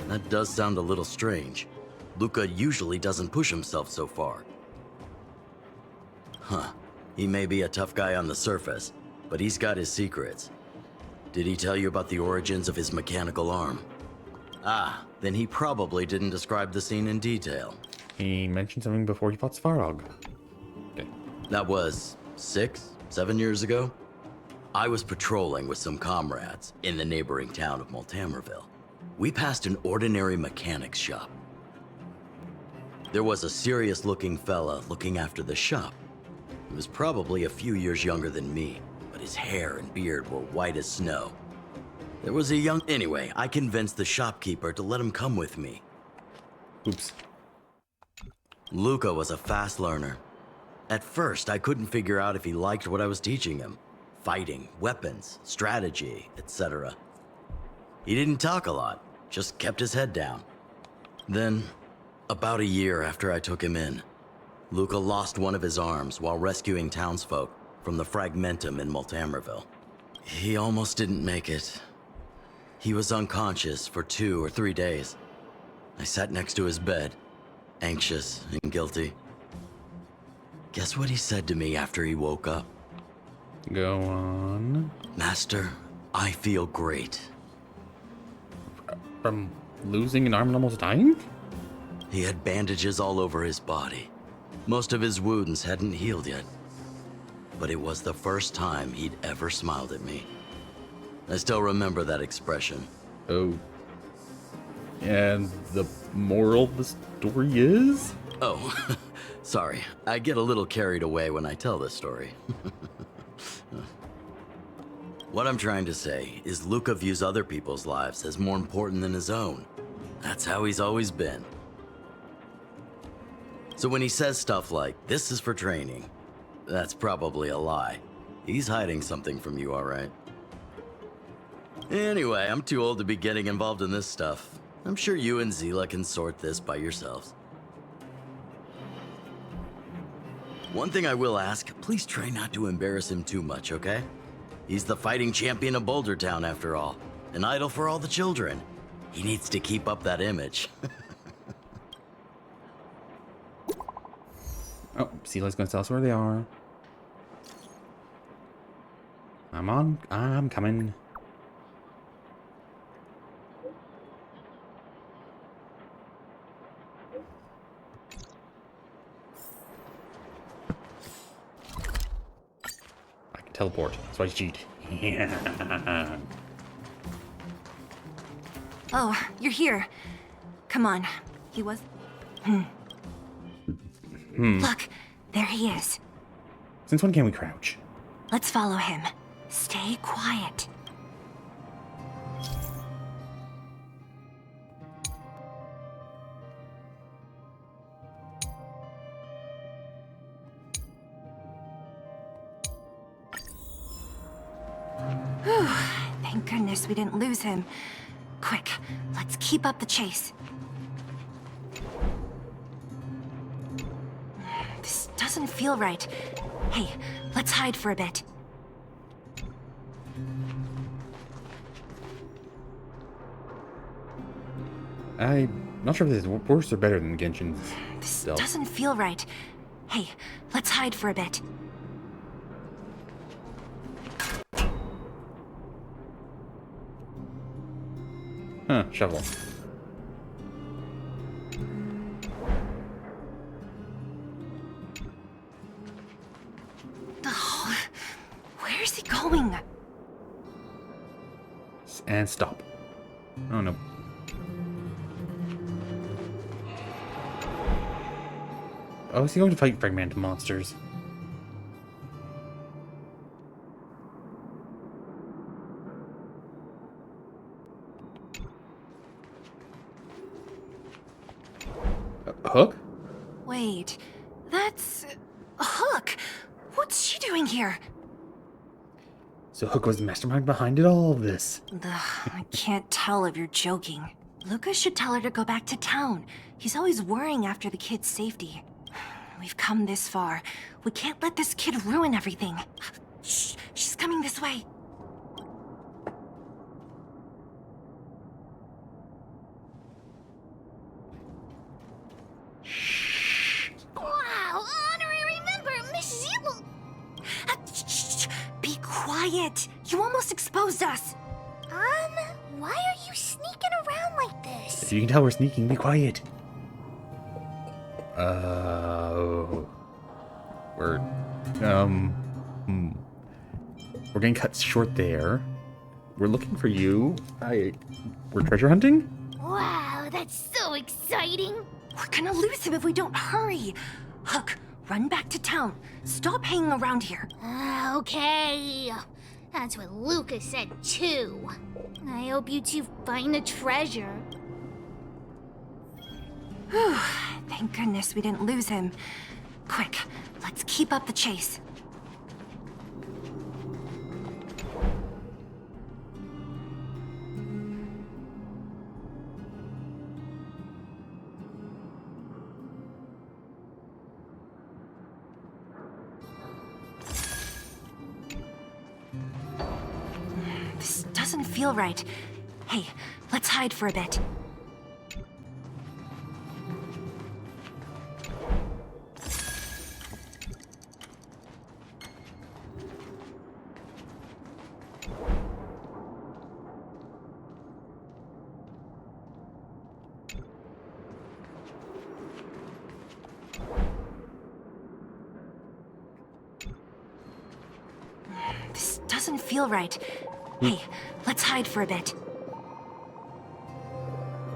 Speaker 13: That does sound a little strange. Luka usually doesn't push himself so far. Huh. He may be a tough guy on the surface, but he's got his secrets. Did he tell you about the origins of his mechanical arm? Ah, then he probably didn't describe the scene in detail.
Speaker 12: He mentioned something before he fought Svarog. Okay.
Speaker 13: That was 6, 7 years ago. I was patrolling with some comrades in the neighboring town of Multamerville. We passed an ordinary mechanic's shop. There was a serious-looking fella looking after the shop. He was probably a few years younger than me, but his hair and beard were white as snow. There was a young... Anyway, I convinced the shopkeeper to let him come with me.
Speaker 12: Oops.
Speaker 13: Luka was a fast learner. At first, I couldn't figure out if he liked what I was teaching him. Fighting, weapons, strategy, etc. He didn't talk a lot, just kept his head down. Then, about a year after I took him in, Luka lost one of his arms while rescuing townsfolk from the Fragmentum in Multamerville. He almost didn't make it. He was unconscious for 2 or 3 days. I sat next to his bed, anxious and guilty. Guess what he said to me after he woke up?
Speaker 12: Go on.
Speaker 13: Master, I feel great.
Speaker 12: From losing an arm and almost dying?
Speaker 13: He had bandages all over his body. Most of his wounds hadn't healed yet. But it was the first time he'd ever smiled at me. I still remember that expression.
Speaker 12: Oh. And the moral of the story is?
Speaker 13: Oh, sorry. I get a little carried away when I tell this story. What I'm trying to say is Luka views other people's lives as more important than his own. That's how he's always been. So when he says stuff like, "This is for training," that's probably a lie. He's hiding something from you, all right? Anyway, I'm too old to be getting involved in this stuff. I'm sure you and Zila can sort this by yourselves. One thing I will ask, please try not to embarrass him too much, okay? He's the fighting champion of Boulder Town, after all. An idol for all the children. He needs to keep up that image.
Speaker 12: Oh, Zila's gonna tell us where they are. I'm coming. I can teleport, so I cheat. Yeah.
Speaker 10: Oh, you're here. Come on. He was... Look, there he is.
Speaker 12: Since when can we crouch?
Speaker 10: Let's follow him. Stay quiet. Whew, thank goodness we didn't lose him. Quick, let's keep up the chase. This doesn't feel right. Hey, let's hide for a bit.
Speaker 12: I'm not sure if this is worse or better than Genshin's.
Speaker 10: This doesn't feel right. Hey, let's hide for a bit.
Speaker 12: Huh, shovel.
Speaker 10: Oh, where is he going?
Speaker 12: And stop. Oh no. Oh, is he going to fight fragmented monsters? Hook?
Speaker 10: Wait, that's... Hook! What's she doing here?
Speaker 12: So Hook was the mastermind behind it all of this.
Speaker 10: Ugh, I can't tell if you're joking. Luka should tell her to go back to town. He's always worrying after the kid's safety. We've come this far. We can't let this kid ruin everything. Shh, she's coming this way.
Speaker 2: Wow, honorary member, Miss Zila.
Speaker 10: Shh, be quiet. You almost exposed us.
Speaker 4: Why are you sneaking around like this?
Speaker 12: If you can tell we're sneaking, be quiet. We're getting cut short there. We're looking for you. We're treasure hunting?
Speaker 4: Wow, that's so exciting.
Speaker 10: We're gonna lose him if we don't hurry. Hook, run back to town. Stop hanging around here.
Speaker 4: Okay. That's what Luka said too. I hope you two find the treasure.
Speaker 10: Whew, thank goodness we didn't lose him. Quick, let's keep up the chase. This doesn't feel right. Hey, let's hide for a bit. This doesn't feel right. Hey, let's hide for a bit.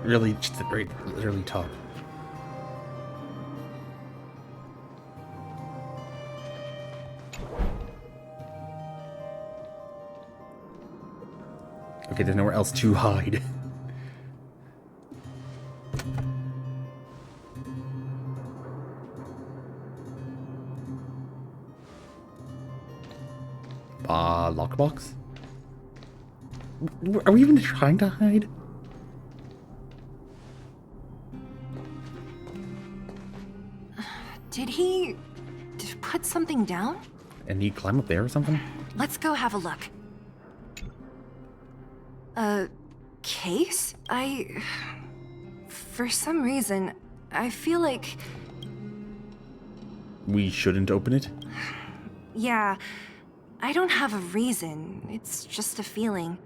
Speaker 12: Really, just the very, really top. Okay, there's nowhere else to hide. Lockbox? Are we even trying to hide?
Speaker 10: Did he put something down?
Speaker 12: And he climb up there or something?
Speaker 10: Let's go have a look. A case? For some reason, I feel like...
Speaker 12: We shouldn't open it?
Speaker 10: Yeah, I don't have a reason. It's just a feeling.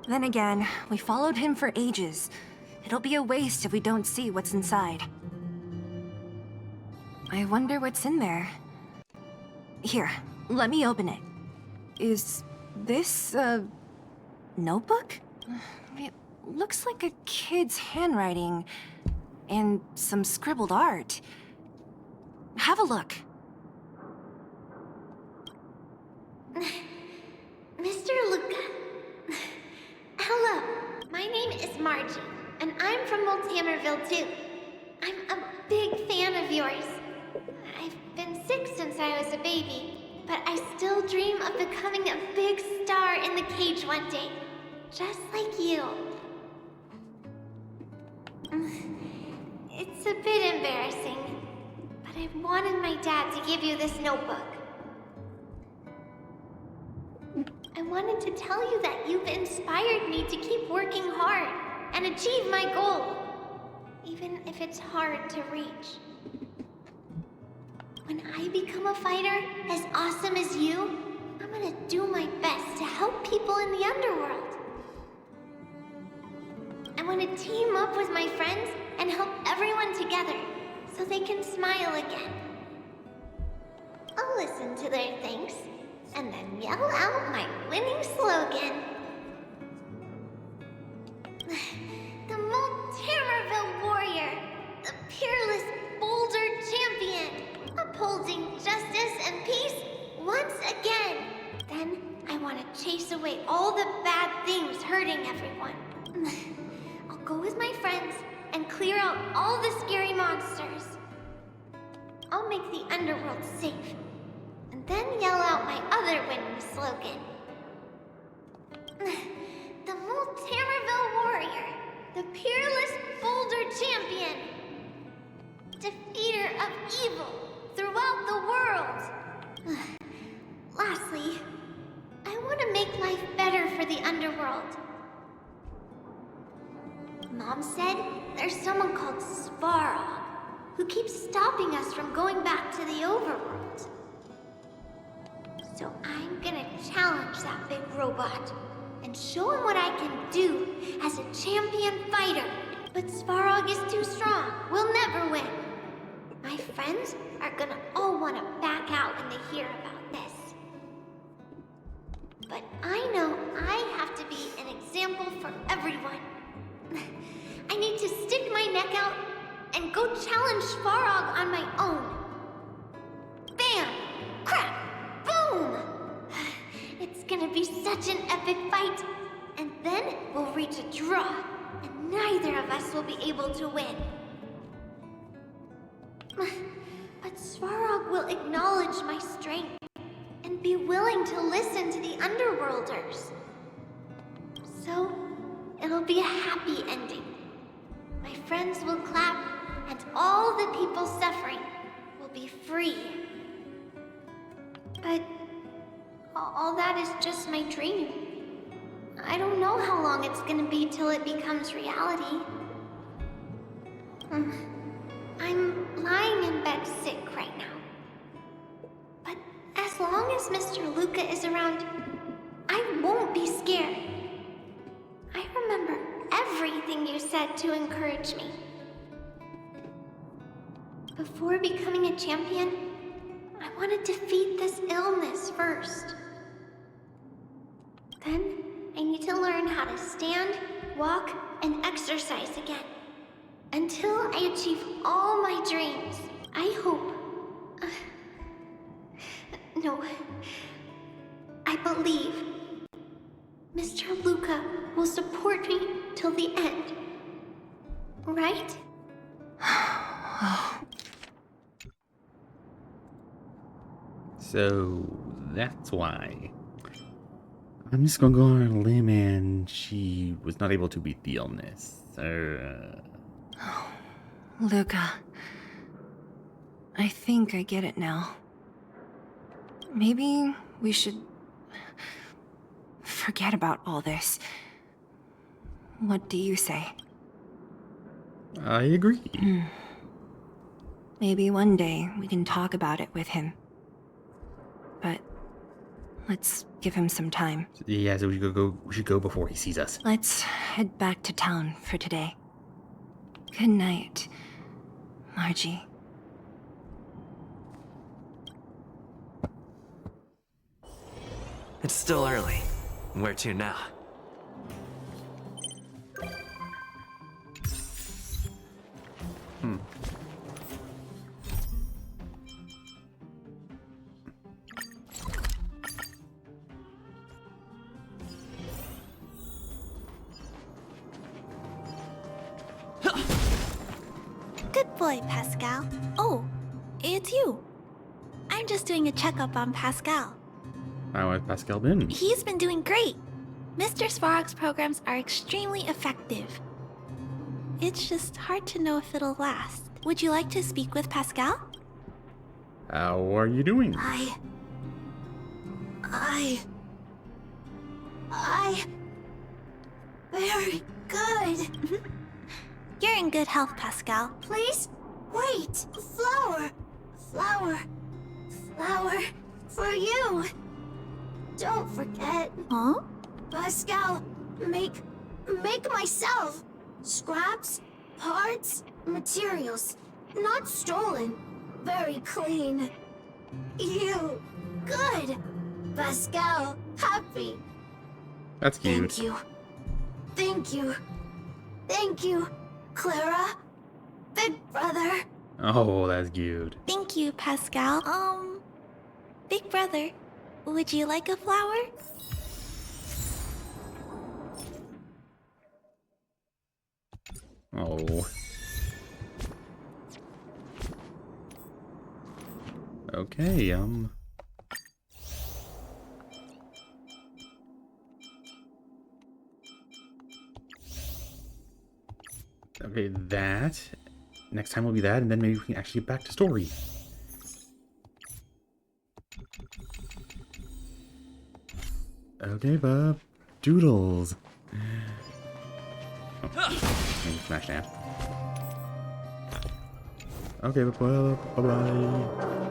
Speaker 10: Then again, we followed him for ages. It'll be a waste if we don't see what's inside. I wonder what's in there. Here, let me open it. Is this a notebook? It looks like a kid's handwriting and some scribbled art. Have a look.
Speaker 4: Mr. Luka. Hello, my name is Margie, and I'm from Multamerville too. I'm a big fan of yours. I've been sick since I was a baby, but I still dream of becoming a big star in the cage one day, just like you. It's a bit embarrassing, but I wanted my dad to give you this notebook. I wanted to tell you that you've inspired me to keep working hard and achieve my goal, even if it's hard to reach. When I become a fighter as awesome as you, I'm gonna do my best to help people in the underworld. I want to team up with my friends and help everyone together so they can smile again. I'll listen to their thanks and then yell out my winning slogan. The Multamerville Warrior, the peerless Boulder Champion, upholding justice and peace once again. Then I want to chase away all the bad things hurting everyone. I'll go with my friends and clear out all the scary monsters. I'll make the underworld safe, and then yell out my other winning slogan. The Multamerville Warrior, the peerless Boulder Champion, defeater of evil throughout the world. Lastly, I want to make life better for the underworld. Mom said there's someone called Svarog who keeps stopping us from going back to the overworld. So I'm gonna challenge that big robot and show him what I can do as a champion fighter. But Svarog is too strong. We'll never win. My friends are gonna all want to back out when they hear about this. But I know I have to be an example for everyone. I need to stick my neck out and go challenge Svarog on my own. Bam! Crack! Boom! It's gonna be such an epic fight. And then we'll reach a draw, and neither of us will be able to win. But Svarog will acknowledge my strength and be willing to listen to the Underworlders. So, it'll be a happy ending. My friends will clap, and all the people suffering will be free. But all that is just my dream. I don't know how long it's gonna be till it becomes reality. I'm lying in bed sick right now. But as long as Mr. Luka is around, I won't be scared. I remember everything you said to encourage me. Before becoming a champion, I want to defeat this illness first. Then, I need to learn how to stand, walk, and exercise again. Until I achieve all my dreams, I hope... no. I believe Mr. Luka will support me till the end. Right?
Speaker 1: So that's why. I'm just gonna go on a limb, and she was not able to beat the illness.
Speaker 10: Luka. I think I get it now. Maybe we should forget about all this. What do you say?
Speaker 1: I agree.
Speaker 10: Maybe one day we can talk about it with him. But let's give him some time.
Speaker 1: Yeah, so we should go before he sees us.
Speaker 10: Let's head back to town for today. Good night, Margie.
Speaker 11: It's still early. Where to now?
Speaker 4: Good boy, Pascal. Oh, it's you. I'm just doing a checkup on Pascal.
Speaker 1: How has Pascal been?
Speaker 4: He's been doing great. Mr. Svarog's programs are extremely effective. It's just hard to know if it'll last. Would you like to speak with Pascal?
Speaker 1: How are you doing?
Speaker 4: Very good. You're in good health, Pascal. Please? Wait! Flower! Flower! Flower! For you! Don't forget. Huh? Pascal, make myself. Scraps, parts, materials. Not stolen. Very clean. You. Good. Pascal, happy.
Speaker 1: That's cute.
Speaker 4: Thank you. Thank you. Thank you, Clara. Big brother.
Speaker 1: Oh, that's cute.
Speaker 4: Thank you, Pascal. Big brother, would you like a flower?
Speaker 1: Oh. Okay, Okay, that. Next time will be that, and then maybe we can actually get back to story. Okay, Bob. Doodles. Oh, maybe smash now. Okay, bye-bye.